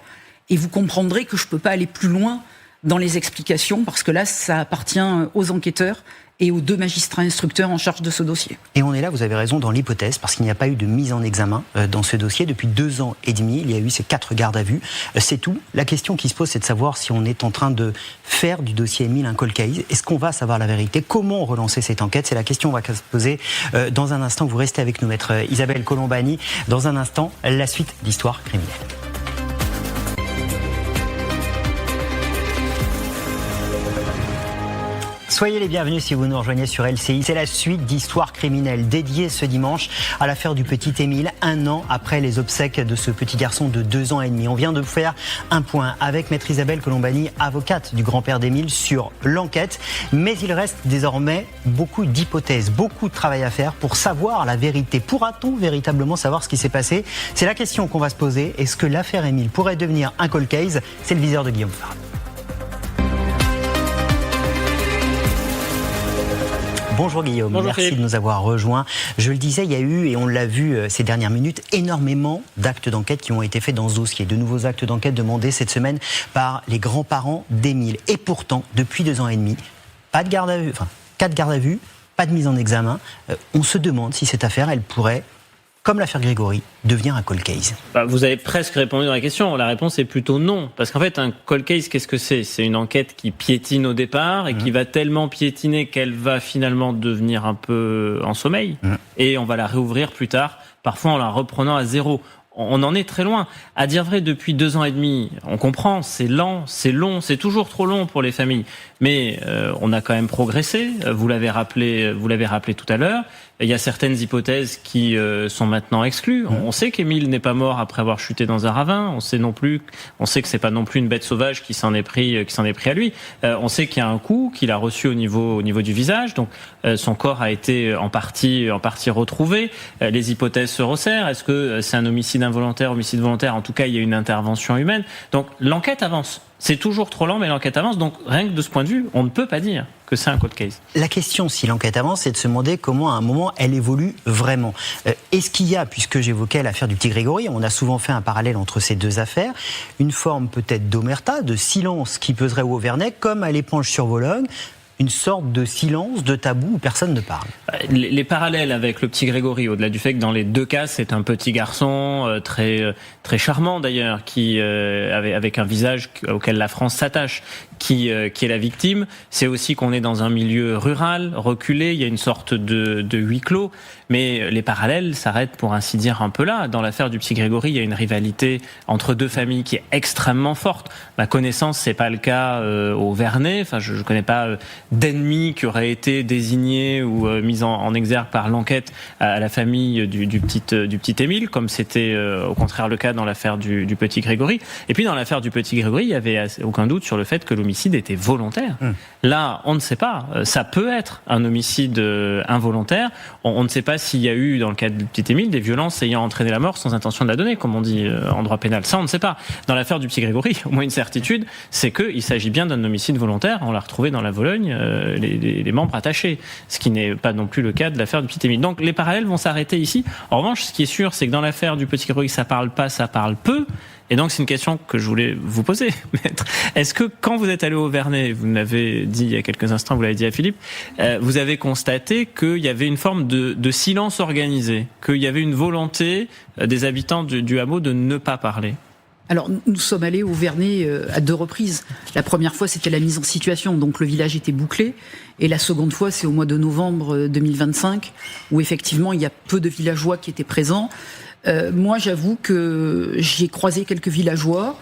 Et vous comprendrez que je ne peux pas aller plus loin dans les explications, parce que là, ça appartient aux enquêteurs et aux 2 magistrats instructeurs en charge de ce dossier. Et on est là, vous avez raison, dans l'hypothèse, parce qu'il n'y a pas eu de mise en examen dans ce dossier. Depuis 2 ans et demi, il y a eu ces 4 gardes à vue. C'est tout. La question qui se pose, c'est de savoir si on est en train de faire du dossier Émile un cold case. Est-ce qu'on va savoir la vérité? Comment relancer cette enquête? C'est la question qu'on va se poser dans un instant. Vous restez avec nous, maître Isabelle Colombani. Dans un instant, la suite d'Histoire criminelle. Soyez les bienvenus si vous nous rejoignez sur LCI. C'est la suite d'Histoire criminelle dédiée ce dimanche à l'affaire du petit Émile, 1 an après les obsèques de ce petit garçon de 2 ans et demi. On vient de faire un point avec maître Isabelle Colombani, avocate du grand-père d'Émile, sur l'enquête. Mais il reste désormais beaucoup d'hypothèses, beaucoup de travail à faire pour savoir la vérité. Pourra-t-on véritablement savoir ce qui s'est passé? C'est la question qu'on va se poser. Est-ce que l'affaire Émile pourrait devenir un cold case? C'est le viseur de Guillaume Farr. Bonjour Guillaume, Bonjour merci Philippe. de nous avoir rejoints. Je le disais, il y a eu, et on l'a vu ces dernières minutes, énormément d'actes d'enquête qui ont été faits dans ce dossier. De nouveaux actes d'enquête demandés cette semaine par les grands-parents d'Émile. Et pourtant, depuis 2 ans et demi, pas de garde à vue, 4 gardes à vue, pas de mise en examen. On se demande si cette affaire, elle pourrait, comme l'affaire Grégory, devenir un cold case. Vous avez presque répondu dans la question. La réponse est plutôt non. Parce qu'en fait, un cold case, qu'est-ce que c'est? C'est une enquête qui piétine au départ et qui va tellement piétiner qu'elle va finalement devenir un peu en sommeil. Et on va la réouvrir plus tard, parfois en la reprenant à zéro. On en est très loin. À dire vrai, depuis 2 ans et demi, on comprend, c'est lent, c'est long, c'est toujours trop long pour les familles. Mais on a quand même progressé. Vous l'avez rappelé tout à l'heure. Il y a certaines hypothèses qui sont maintenant exclues. On sait qu'Émile n'est pas mort après avoir chuté dans un ravin. On sait que c'est pas non plus une bête sauvage qui s'en est pris à lui. On sait qu'il y a un coup qu'il a reçu au niveau du visage. Donc son corps a été en partie retrouvé. Les hypothèses se resserrent. Est-ce que c'est un homicide involontaire, homicide volontaire? En tout cas, il y a une intervention humaine. Donc l'enquête avance. C'est toujours trop lent, mais l'enquête avance. Donc rien que de ce point de vue, on ne peut pas dire que c'est un cold case. La question, si l'enquête avance, c'est de se demander comment, à un moment, elle évolue vraiment. Est-ce qu'il y a, puisque j'évoquais l'affaire du petit Grégory, on a souvent fait un parallèle entre ces 2 affaires, une forme peut-être d'omerta, de silence qui peserait au Auvernais, comme à l'éponge sur Vologne, une sorte de silence, de tabou où personne ne parle. Les parallèles avec le petit Grégory, au-delà du fait que dans les 2 cas, c'est un petit garçon très charmant d'ailleurs, qui avec un visage auquel la France s'attache, qui est la victime. C'est aussi qu'on est dans un milieu rural, reculé, il y a une sorte de huis clos. Mais les parallèles s'arrêtent pour ainsi dire un peu là. Dans l'affaire du petit Grégory, il y a une rivalité entre 2 familles qui est extrêmement forte. Ma connaissance, c'est pas le cas au Vernet. Enfin, je connais pas d'ennemis qui auraient été désignés ou mis en exergue par l'enquête à la famille du petit Émile, comme c'était au contraire le cas dans l'affaire du petit Grégory. Et puis dans l'affaire du petit Grégory, il y avait aucun doute sur le fait que le l'homicide était volontaire. Là, on ne sait pas. Ça peut être un homicide involontaire. On ne sait pas s'il y a eu, dans le cas de petit Émile, des violences ayant entraîné la mort sans intention de la donner, comme on dit en droit pénal. Ça, on ne sait pas. Dans l'affaire du petit Grégory, au moins une certitude, c'est qu'il s'agit bien d'un homicide volontaire. On l'a retrouvé dans la Vologne, les membres attachés, ce qui n'est pas non plus le cas de l'affaire du petit Émile. Donc les parallèles vont s'arrêter ici. En revanche, ce qui est sûr, c'est que dans l'affaire du petit Grégory, ça parle pas, ça parle peu. Et donc c'est une question que je voulais vous poser, maître. Est-ce que quand vous êtes allé au Vernet, vous l'avez dit il y a quelques instants, vous l'avez dit à Philippe, vous avez constaté qu'il y avait une forme de silence organisé, qu'il y avait une volonté des habitants du hameau de ne pas parler? Alors, nous sommes allés au Vernet à 2 reprises. La première fois, c'était la mise en situation, donc le village était bouclé. Et la seconde fois, c'est au mois de novembre 2025, où effectivement, il y a peu de villageois qui étaient présents. Moi, j'avoue que j'ai croisé quelques villageois.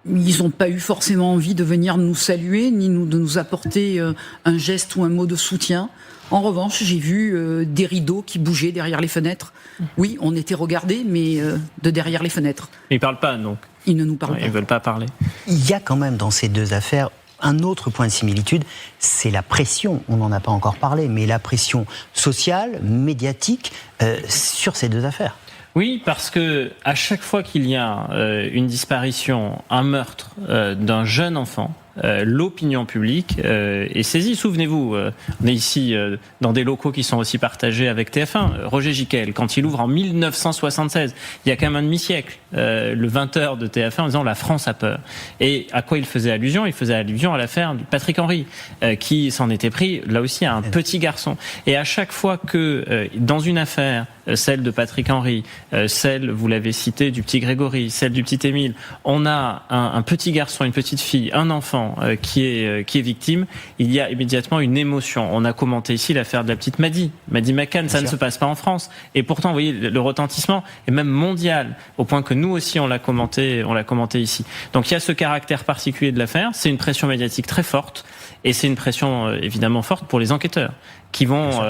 Ils n'ont pas eu forcément envie de venir nous saluer, ni de nous apporter un geste ou un mot de soutien. En revanche, j'ai vu des rideaux qui bougeaient derrière les fenêtres. Oui, on était regardés, mais de derrière les fenêtres. Ils ne parlent pas, donc. Ils ne nous parlent pas. Ils ne veulent pas parler. Il y a quand même dans ces deux affaires un autre point de similitude, c'est la pression, on n'en a pas encore parlé, mais la pression sociale, médiatique, sur ces deux affaires. Oui, parce que à chaque fois qu'il y a une disparition, un meurtre d'un jeune enfant, l'opinion publique est saisie. Souvenez-vous, on est ici dans des locaux qui sont aussi partagés avec TF1. Roger Giquel, quand il ouvre en 1976, il y a quand même un demi-siècle, le 20h de TF1 en disant « La France a peur ». Et à quoi il faisait allusion? Il faisait allusion à l'affaire du Patrick Henry, qui s'en était pris, là aussi, à un petit garçon. Et à chaque fois que, dans une affaire, celle de Patrick Henry, celle, vous l'avez cité, du petit Grégory, celle du petit Émile, on a un petit garçon, une petite fille, un enfant qui est victime, il y a immédiatement une émotion. On a commenté ici l'affaire de la petite Maddy McCann, ça ne se passe pas en France. Et pourtant, vous voyez, le retentissement est même mondial, au point que nous aussi on l'a commenté ici. Donc il y a ce caractère particulier de l'affaire, c'est une pression médiatique très forte, et c'est une pression évidemment forte pour les enquêteurs, qui vont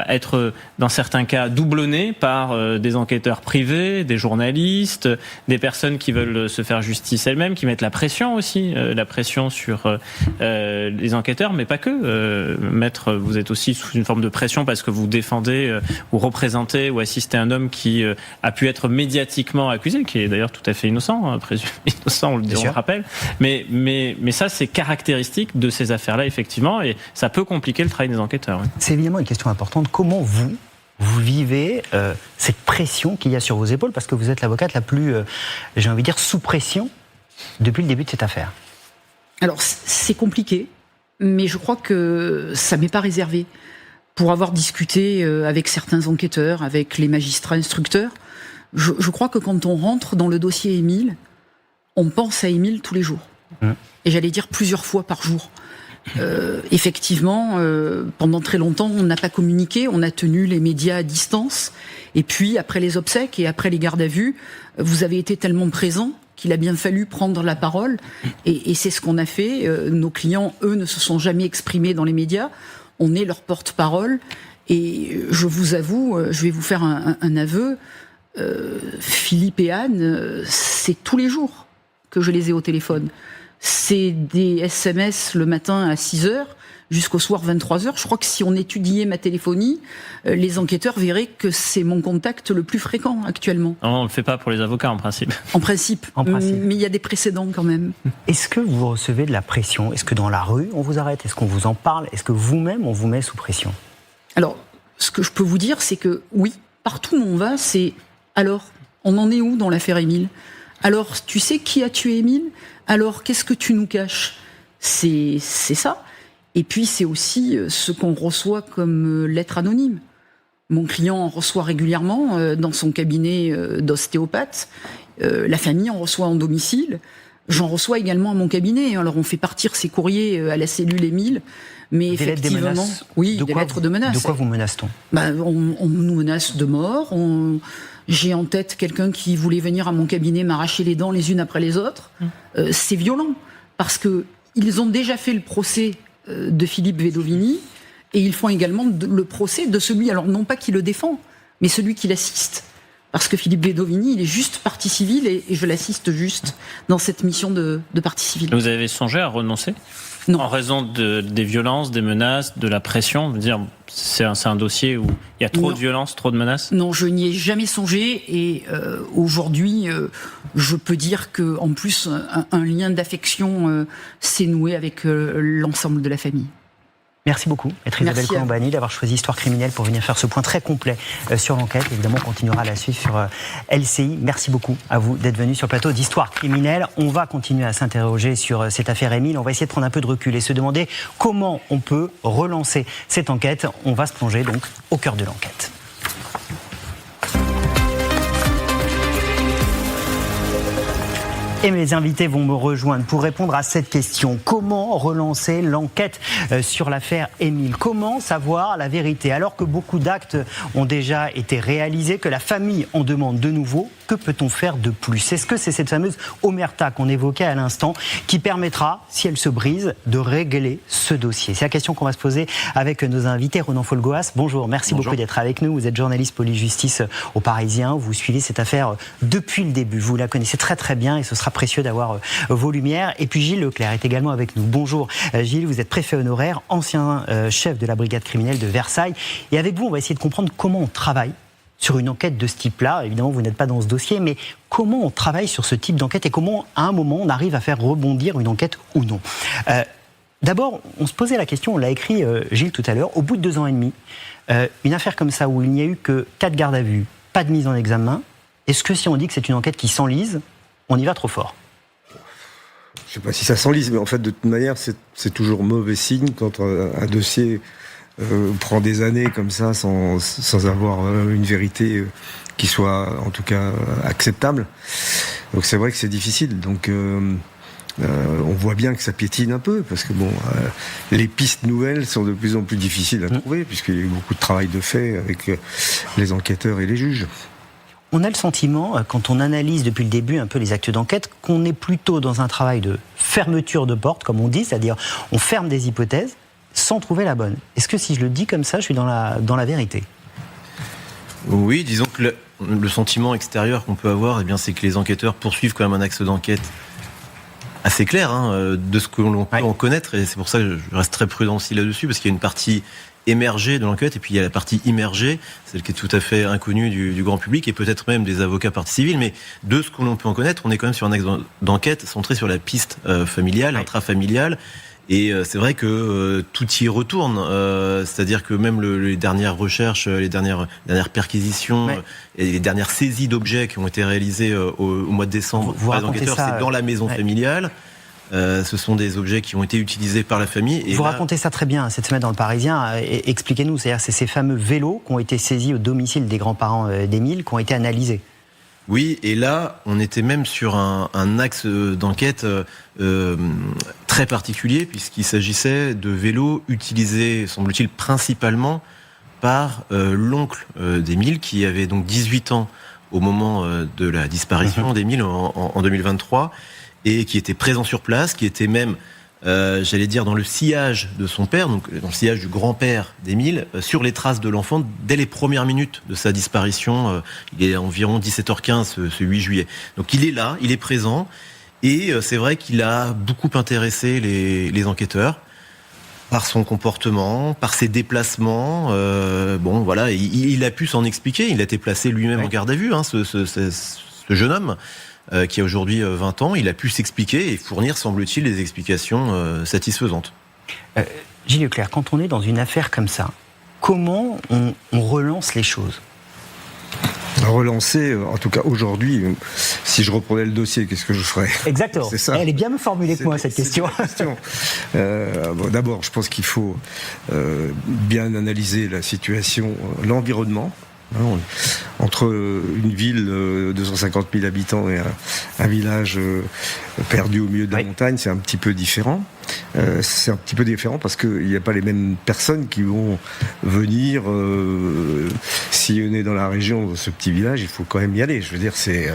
être, dans certains cas, doublonnés par des enquêteurs privés, des journalistes, des personnes qui veulent se faire justice elles-mêmes, qui mettent la pression aussi, la pression sur les enquêteurs, mais pas que. Maître, vous êtes aussi sous une forme de pression parce que vous défendez ou représentez ou assistez un homme qui a pu être médiatiquement accusé, qui est d'ailleurs tout à fait innocent, présumé innocent, on le rappelle. Mais ça, c'est caractéristique de ces affaires-là, effectivement, et ça peut compliquer le travail des enquêteurs. Oui. C'est évidemment une question importante. Comment vous vivez cette pression qu'il y a sur vos épaules, parce que vous êtes l'avocate la plus, j'ai envie de dire, sous pression depuis le début de cette affaire? Alors, c'est compliqué, mais je crois que ça m'est pas réservé. Pour avoir discuté avec certains enquêteurs, avec les magistrats instructeurs, je crois que quand on rentre dans le dossier Émile, on pense à Émile tous les jours. Et j'allais dire plusieurs fois par jour. Effectivement, pendant très longtemps, on n'a pas communiqué, on a tenu les médias à distance. Et puis, après les obsèques et après les gardes à vue, vous avez été tellement présents qu'il a bien fallu prendre la parole. Et c'est ce qu'on a fait. Nos clients, eux, ne se sont jamais exprimés dans les médias. On est leur porte-parole. Et je vous avoue, je vais vous faire un aveu. Philippe et Anne, c'est tous les jours que je les ai au téléphone. C'est des SMS le matin à 6h jusqu'au soir 23h. Je crois que si on étudiait ma téléphonie, les enquêteurs verraient que c'est mon contact le plus fréquent actuellement. Non, on ne le fait pas pour les avocats en principe. En principe. Mais il y a des précédents quand même. Est-ce que vous recevez de la pression? Est-ce que dans la rue on vous arrête? Est-ce qu'on vous en parle? Est-ce que vous-même on vous met sous pression? Alors, ce que je peux vous dire, c'est que oui, partout où on va, c'est alors, on en est où dans l'affaire Émile? Alors, tu sais qui a tué Émile? Alors, qu'est-ce que tu nous caches? C'est ça. Et puis, c'est aussi ce qu'on reçoit comme lettre anonyme. Mon client en reçoit régulièrement dans son cabinet d'ostéopathe. La famille en reçoit en domicile. J'en reçois également à mon cabinet. Alors, on fait partir ces courriers à la cellule Émile. Mais des effectivement, lettres, des menaces. Oui, des lettres de menaces. De quoi vous menace-t-on? On nous menace de mort. J'ai en tête quelqu'un qui voulait venir à mon cabinet m'arracher les dents les unes après les autres. C'est violent, parce que ils ont déjà fait le procès de Philippe Vedovini, et ils font également le procès de celui, alors non pas qui le défend, mais celui qui l'assiste. parce que Philippe Bedovini, il est juste partie civile et je l'assiste juste dans cette mission de partie civile. Vous avez songé à renoncer ? Non. En raison des violences, des menaces, de la pression, je veux dire, c'est un dossier où il y a trop de violences, trop de menaces. Non, je n'y ai jamais songé et aujourd'hui, je peux dire que en plus un lien d'affection s'est noué avec l'ensemble de la famille. Merci beaucoup, Maître Isabelle Colombani, d'avoir choisi Histoire criminelle pour venir faire ce point très complet sur l'enquête. Évidemment, on continuera à la suivre sur LCI. Merci beaucoup à vous d'être venu sur le plateau d'Histoire criminelle. On va continuer à s'interroger sur cette affaire Émile. On va essayer de prendre un peu de recul et se demander comment on peut relancer cette enquête. On va se plonger donc au cœur de l'enquête. Et mes invités vont me rejoindre pour répondre à cette question. Comment relancer l'enquête sur l'affaire Émile ? Comment savoir la vérité ? Alors que beaucoup d'actes ont déjà été réalisés, que la famille en demande de nouveau, que peut-on faire de plus ? Est-ce que c'est cette fameuse omerta qu'on évoquait à l'instant qui permettra, si elle se brise, de régler ce dossier ? C'est la question qu'on va se poser avec nos invités. Ronan Folgoas, bonjour, merci beaucoup d'être avec nous. Vous êtes journaliste police-justice au Parisien. Vous suivez cette affaire depuis le début. Vous la connaissez très très bien et ce sera précieux d'avoir vos lumières. Et puis Gilles Leclerc est également avec nous. Bonjour Gilles, vous êtes préfet honoraire, ancien chef de la brigade criminelle de Versailles. Et avec vous, on va essayer de comprendre comment on travaille sur une enquête de ce type-là. Évidemment, vous n'êtes pas dans ce dossier, mais comment on travaille sur ce type d'enquête et comment, à un moment, on arrive à faire rebondir une enquête ou non. D'abord, on se posait la question, on l'a écrit Gilles tout à l'heure, au bout de 2 ans et demi, une affaire comme ça où il n'y a eu que 4 gardes à vue, pas de mise en examen, est-ce que si on dit que c'est une enquête qui s'enlise, on y va trop fort ? Je ne sais pas si ça s'enlise, mais en fait, de toute manière, c'est toujours mauvais signe quand un dossier prend des années comme ça, sans avoir une vérité qui soit, en tout cas, acceptable. Donc c'est vrai que c'est difficile. Donc on voit bien que ça piétine un peu, parce que bon, les pistes nouvelles sont de plus en plus difficiles à trouver, puisqu'il y a eu beaucoup de travail de fait avec les enquêteurs et les juges. On a le sentiment, quand on analyse depuis le début un peu les actes d'enquête, qu'on est plutôt dans un travail de fermeture de porte, comme on dit, c'est-à-dire on ferme des hypothèses sans trouver la bonne. Est-ce que si je le dis comme ça, je suis dans la vérité ? Oui, disons que le sentiment extérieur qu'on peut avoir, eh bien, c'est que les enquêteurs poursuivent quand même un axe d'enquête assez clair, de ce que l'on peut en connaître, et c'est pour ça que je reste très prudent aussi là-dessus, parce qu'il y a une partie émergée de l'enquête, et puis il y a la partie immergée, celle qui est tout à fait inconnue du grand public, et peut-être même des avocats partie civile, mais de ce que l'on peut en connaître, on est quand même sur un axe d'enquête centré sur la piste familiale, intrafamiliale, et c'est vrai que tout y retourne, c'est-à-dire que même les dernières recherches, les dernières perquisitions, et les dernières saisies d'objets qui ont été réalisées au mois de décembre par les enquêteurs, c'est dans la maison familiale. Ce sont des objets qui ont été utilisés par la famille. Et racontez ça très bien cette semaine dans le Parisien. Expliquez-nous, c'est-à-dire c'est ces fameux vélos qui ont été saisis au domicile des grands-parents d'Émile, qui ont été analysés. Oui, et là, on était même sur un axe d'enquête très particulier, puisqu'il s'agissait de vélos utilisés, semble-t-il, principalement par l'oncle d'Émile, qui avait donc 18 ans au moment de la disparition d'Émile en 2023, et qui était présent sur place, qui était même, j'allais dire, dans le sillage de son père, donc dans le sillage du grand-père d'Émile, sur les traces de l'enfant dès les premières minutes de sa disparition. Il est environ 17h15 ce 8 juillet. Donc il est là, il est présent, et c'est vrai qu'il a beaucoup intéressé les enquêteurs par son comportement, par ses déplacements. Bon, voilà, il a pu s'en expliquer. Il a été placé lui-même en garde à vue, ce jeune homme. Qui a aujourd'hui 20 ans, il a pu s'expliquer et fournir, semble-t-il, des explications satisfaisantes. Gilles Leclerc, quand on est dans une affaire comme ça, comment on relance les choses ? Relancer, en tout cas aujourd'hui, si je reprenais le dossier, qu'est-ce que je ferais ? Exactement. C'est ça. Elle est bien me formulée que moi, cette question. Bon, d'abord, je pense qu'il faut bien analyser la situation, l'environnement. Entre une ville de 250 000 habitants et un village perdu au milieu de la montagne, c'est un petit peu différent. C'est un petit peu différent parce qu'il n'y a pas les mêmes personnes qui vont venir sillonner dans la région de ce petit village. Il faut quand même y aller. Je veux dire, c'est...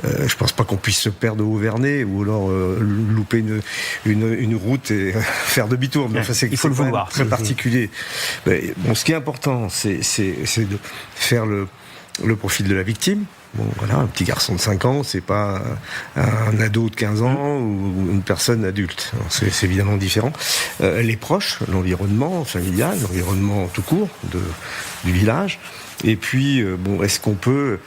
je pense pas qu'on puisse se perdre au Vernay ou alors louper une route et faire demi-tour. Mais enfin, il faut le vouloir. Très particulier. Mais, bon, ce qui est important, c'est de faire le profil de la victime. Bon, voilà, un petit garçon de 5 ans, c'est pas un ado de 15 ans ou une personne adulte. Alors, c'est évidemment différent. Les proches, l'environnement familial, l'environnement tout court du village. Et puis, est-ce qu'on peut,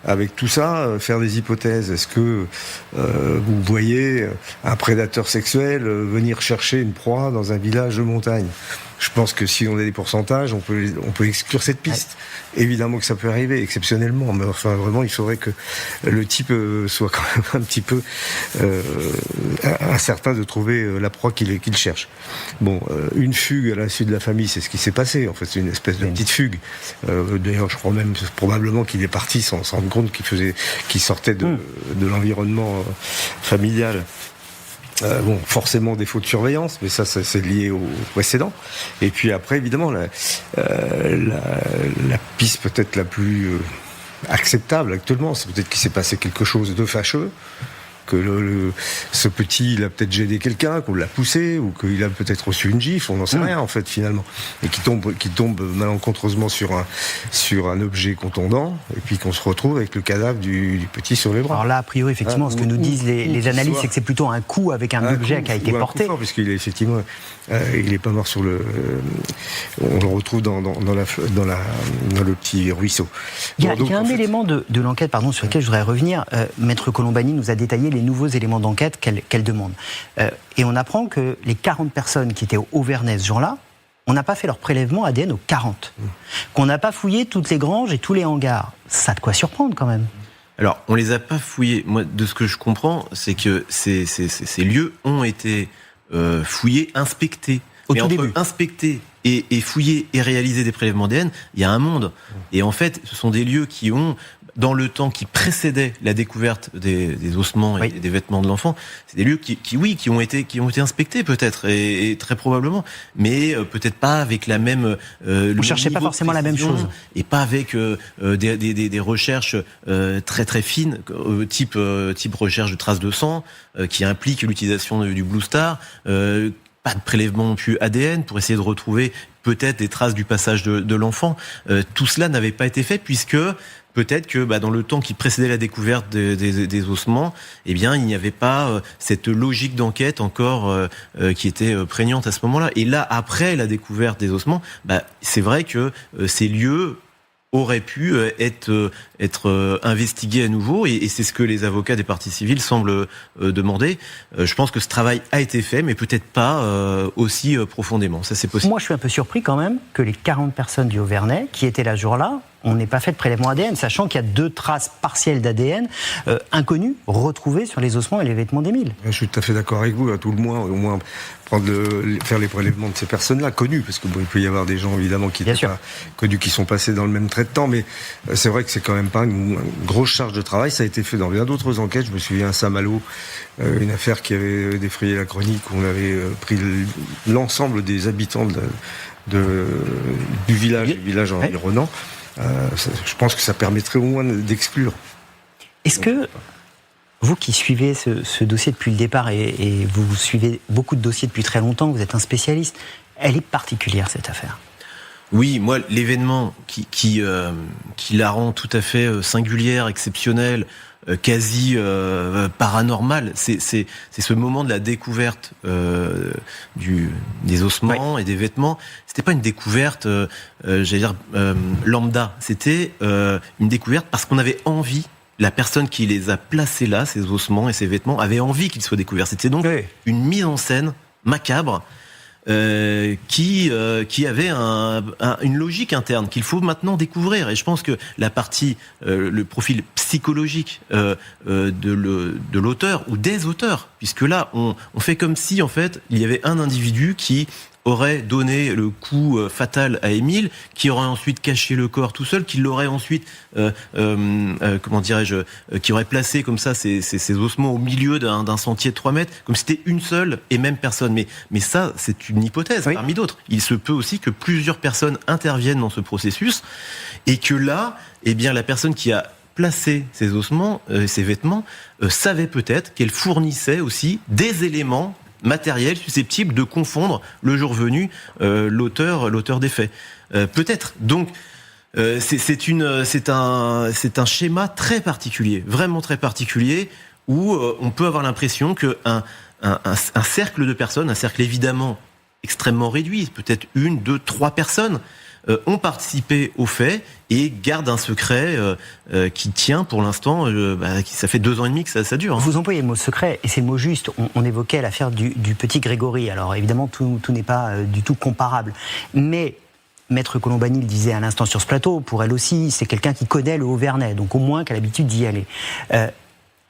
avec tout ça, faire des hypothèses? Est-ce que vous voyez un prédateur sexuel venir chercher une proie dans un village de montagne? Je pense que si on a des pourcentages, on peut exclure cette piste. Évidemment que ça peut arriver, exceptionnellement, mais enfin vraiment, il faudrait que le type soit quand même un petit peu incertain de trouver la proie qu'il cherche. Bon, une fugue à l'insu de la famille, c'est ce qui s'est passé. En fait, c'est une espèce de petite fugue. D'ailleurs, je crois même probablement qu'il est parti sans se rendre compte qu'il sortait de l'environnement familial. Forcément défaut de surveillance, mais ça c'est lié au précédent. Et puis après, évidemment, la piste peut-être la plus acceptable actuellement, c'est peut-être qu'il s'est passé quelque chose de fâcheux, que ce petit, il a peut-être gêné quelqu'un, qu'on l'a poussé, ou qu'il a peut-être reçu une gifle, on n'en sait rien en fait finalement, et qui tombe malencontreusement sur un objet contondant, et puis qu'on se retrouve avec le cadavre du petit sur les bras. Alors là, a priori, effectivement, ce que nous disent les analystes, c'est que c'est plutôt un coup avec un objet qui a été porté. Puisqu'il est effectivement, il n'est pas mort sur le. On le retrouve dans le petit ruisseau. Il y a un élément de l'enquête, sur lequel je voudrais revenir. Maître Colombani nous a détaillé les nouveaux éléments d'enquête qu'elle demande. Et on apprend que les 40 personnes qui étaient au Auvernais ce jour-là, on n'a pas fait leur prélèvement ADN aux 40. Qu'on n'a pas fouillé toutes les granges et tous les hangars. Ça a de quoi surprendre quand même. Alors, on les a pas fouillés. Moi, de ce que je comprends, c'est que ces lieux ont été fouillés, inspectés. Au Mais tout entre début. inspecter et fouiller et réaliser des prélèvements ADN, il y a un monde. Et en fait, ce sont des lieux qui ont, dans le temps qui précédait la découverte des ossements et des vêtements de l'enfant, c'est des lieux qui ont été inspectés peut-être et très probablement, mais peut-être pas avec la même. On cherchait pas forcément la même chose, et pas avec des recherches très très fines, type recherche de traces de sang, qui implique l'utilisation du Blue Star. Pas de prélèvement non plus ADN pour essayer de retrouver peut-être des traces du passage de l'enfant. Tout cela n'avait pas été fait puisque peut-être que dans le temps qui précédait la découverte des ossements, il n'y avait pas cette logique d'enquête encore qui était prégnante à ce moment-là. Et là, après la découverte des ossements, c'est vrai que ces lieux auraient pu être investigués à nouveau, et c'est ce que les avocats des parties civiles semblent demander. Je pense que ce travail a été fait, mais peut-être pas aussi profondément. Ça, c'est possible. Moi, je suis un peu surpris quand même que les 40 personnes du Auvernais qui étaient là ce jour-là, on n'ait pas fait de prélèvement ADN, sachant qu'il y a 2 traces partielles d'ADN inconnues retrouvées sur les ossements et les vêtements d'Émile. Je suis tout à fait d'accord avec vous, à tout le moins, au moins faire les prélèvements de ces personnes-là, connues, parce que il peut y avoir des gens évidemment qui n'étaient pas connus, qui sont passés dans le même trait de temps, mais c'est vrai que c'est quand même pas une grosse charge de travail. Ça a été fait dans bien d'autres enquêtes. Je me souviens à Saint-Malo, une affaire qui avait défrayé la chronique, où on avait pris l'ensemble des habitants du village environnant. Je pense que ça permettrait au moins d'exclure. Est-ce que vous qui suivez ce dossier depuis le départ et vous suivez beaucoup de dossiers depuis très longtemps, vous êtes un spécialiste, elle est particulière cette affaire? Oui, moi, l'événement qui la rend tout à fait singulière, exceptionnelle, quasi paranormal, c'est ce moment de la découverte des ossements et des vêtements. C'était pas une découverte, lambda. C'était une découverte parce qu'on avait envie. La personne qui les a placés là, ces ossements et ces vêtements, avait envie qu'ils soient découverts. C'était donc une mise en scène macabre. Qui avait une logique interne qu'il faut maintenant découvrir. Et je pense que la partie, le profil psychologique de l'auteur ou des auteurs, puisque là on fait comme si en fait il y avait un individu qui aurait donné le coup fatal à Émile, qui aurait ensuite caché le corps tout seul, qui l'aurait ensuite, qui aurait placé comme ça ces ossements au milieu d'un sentier de 3 mètres, comme si c'était une seule et même personne. Mais ça, c'est une hypothèse parmi d'autres. Il se peut aussi que plusieurs personnes interviennent dans ce processus, et que là, la personne qui a placé ces ossements, ces vêtements, savait peut-être qu'elle fournissait aussi des éléments matériel susceptible de confondre le jour venu l'auteur des faits. Peut-être. Donc, C'est un schéma très particulier, vraiment très particulier, où on peut avoir l'impression que un cercle de personnes, un cercle évidemment extrêmement réduit, peut-être 1, 2, 3 personnes, ont participé au fait et gardent un secret qui tient pour l'instant, ça fait 2 ans et demi que ça dure. Vous employez le mot secret, et c'est le mot juste. On évoquait l'affaire du petit Grégory. Alors évidemment, tout n'est pas du tout comparable. Mais Maître Colombani le disait à l'instant sur ce plateau, pour elle aussi, c'est quelqu'un qui connaît le Haut-Vernay, donc au moins qu'elle a l'habitude d'y aller.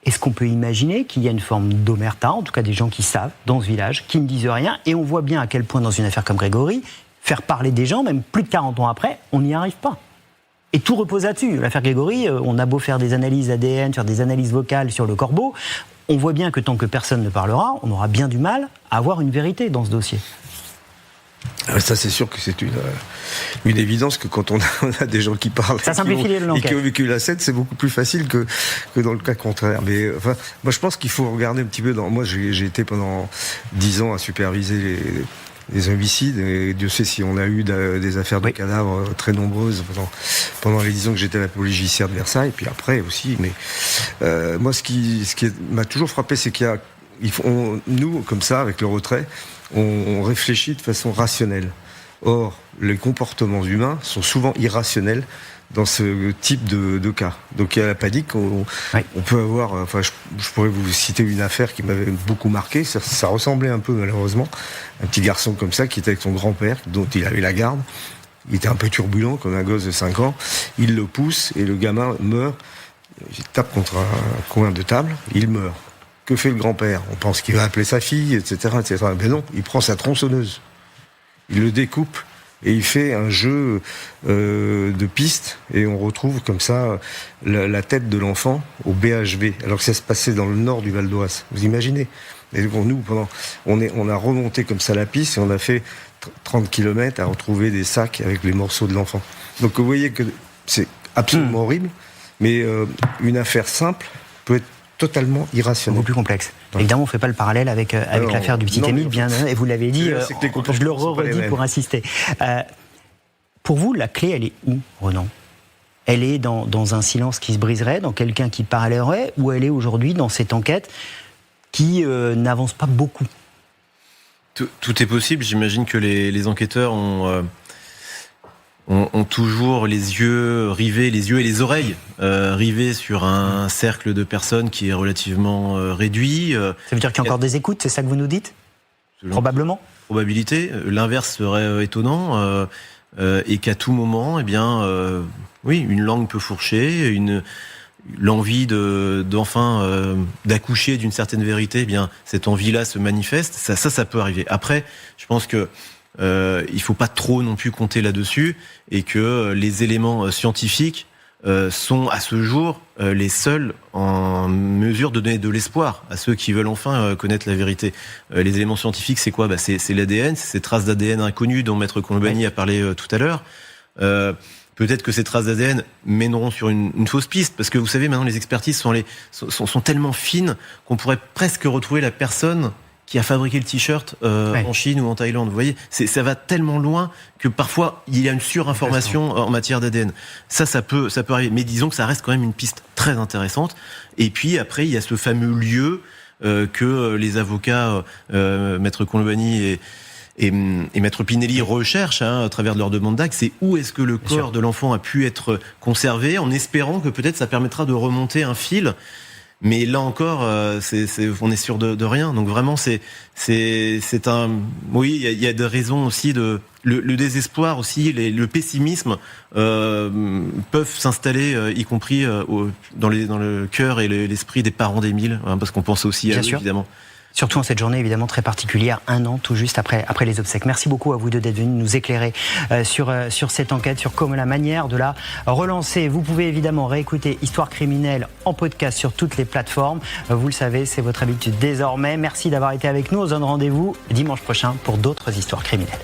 Est-ce qu'on peut imaginer qu'il y a une forme d'omerta, en tout cas des gens qui savent, dans ce village, qui ne disent rien, et on voit bien à quel point dans une affaire comme Grégory, faire parler des gens, même plus de 40 ans après, on n'y arrive pas. Et tout repose là-dessus. L'affaire Grégory, on a beau faire des analyses ADN, faire des analyses vocales sur le corbeau, on voit bien que tant que personne ne parlera, on aura bien du mal à avoir une vérité dans ce dossier. Ça, c'est sûr que c'est une évidence que quand on a des gens qui parlent ça simplifie l'enquête. Et qui ont vécu la scène, c'est beaucoup plus facile que dans le cas contraire. Mais enfin, moi, je pense qu'il faut regarder un petit peu. Moi, j'ai été pendant 10 ans à superviser les homicides, et Dieu sait si on a eu des affaires de cadavres très nombreuses pendant les 10 ans que j'étais à la police judiciaire de Versailles, et puis après aussi. Mais moi, ce qui m'a toujours frappé, c'est nous, comme ça, avec le retrait, on réfléchit de façon rationnelle. Or, les comportements humains sont souvent irrationnels dans ce type de cas. Donc il y a la panique, on peut avoir... Enfin, je pourrais vous citer une affaire qui m'avait beaucoup marqué, ça ressemblait un peu malheureusement, un petit garçon comme ça qui était avec son grand-père, dont il avait la garde, il était un peu turbulent comme un gosse de 5 ans, il le pousse et le gamin meurt, il tape contre un coin de table, il meurt. Que fait le grand-père ? On pense qu'il va appeler sa fille, etc., etc. Mais non, il prend sa tronçonneuse, il le découpe, et il fait un jeu de pistes, et on retrouve comme ça la tête de l'enfant au BHV, alors que ça se passait dans le nord du Val d'Oise. Vous imaginez ? Et donc nous, on a remonté comme ça la piste, et on a fait 30 km à retrouver des sacs avec les morceaux de l'enfant. Donc vous voyez que c'est absolument horrible, mais une affaire simple peut être totalement irrationnel. Beaucoup plus complexe. Évidemment, on ne fait pas le parallèle avec l'affaire du petit Émile, bien, et vous l'avez dit, je le redis pour insister. Pour vous, la clé, elle est où, Renan ? Elle est dans un silence qui se briserait, dans quelqu'un qui parlerait, ou elle est aujourd'hui dans cette enquête qui n'avance pas beaucoup ? Tout est possible. J'imagine que les enquêteurs ont toujours les yeux rivés, les yeux et les oreilles rivés sur un cercle de personnes qui est relativement réduit. Ça veut dire qu'il y a encore des écoutes, c'est ça que vous nous dites ? Probablement ? Probabilité. L'inverse serait étonnant, et qu'à tout moment, une langue peut fourcher, l'envie d'accoucher d'une certaine vérité, cette envie-là se manifeste. Ça peut arriver. Après, je pense que il faut pas trop non plus compter là-dessus, et que les éléments scientifiques sont à ce jour les seuls en mesure de donner de l'espoir à ceux qui veulent enfin connaître la vérité. Les éléments scientifiques, c'est quoi ? C'est l'ADN, c'est ces traces d'ADN inconnues dont Maître Colombani a parlé tout à l'heure. Peut-être que ces traces d'ADN mèneront sur une fausse piste, parce que vous savez, maintenant les expertises sont tellement fines qu'on pourrait presque retrouver la personne qui a fabriqué le t-shirt en Chine ou en Thaïlande. Vous voyez, ça va tellement loin que parfois il y a une surinformation en matière d'ADN. Ça peut arriver. Mais disons que ça reste quand même une piste très intéressante. Et puis après, il y a ce fameux lieu que les avocats, Maître Colombani et Maître Pinelli recherchent à travers de leur demande d'acte. C'est où est-ce que le corps de l'enfant a pu être conservé, en espérant que peut-être ça permettra de remonter un fil. Mais là encore, on est sûr de rien. Donc vraiment, c'est un. Oui, il y a des raisons aussi le désespoir aussi, le pessimisme peuvent s'installer, y compris dans le cœur et l'esprit des parents d'Émile, parce qu'on pense aussi à eux, évidemment. Surtout en cette journée évidemment très particulière, 1 an tout juste après les obsèques. Merci beaucoup à vous deux d'être venus nous éclairer sur cette enquête, sur comment la manière de la relancer. Vous pouvez évidemment réécouter Histoire criminelle en podcast sur toutes les plateformes. Vous le savez, c'est votre habitude désormais. Merci d'avoir été avec nous. On se donne rendez-vous dimanche prochain pour d'autres histoires criminelles.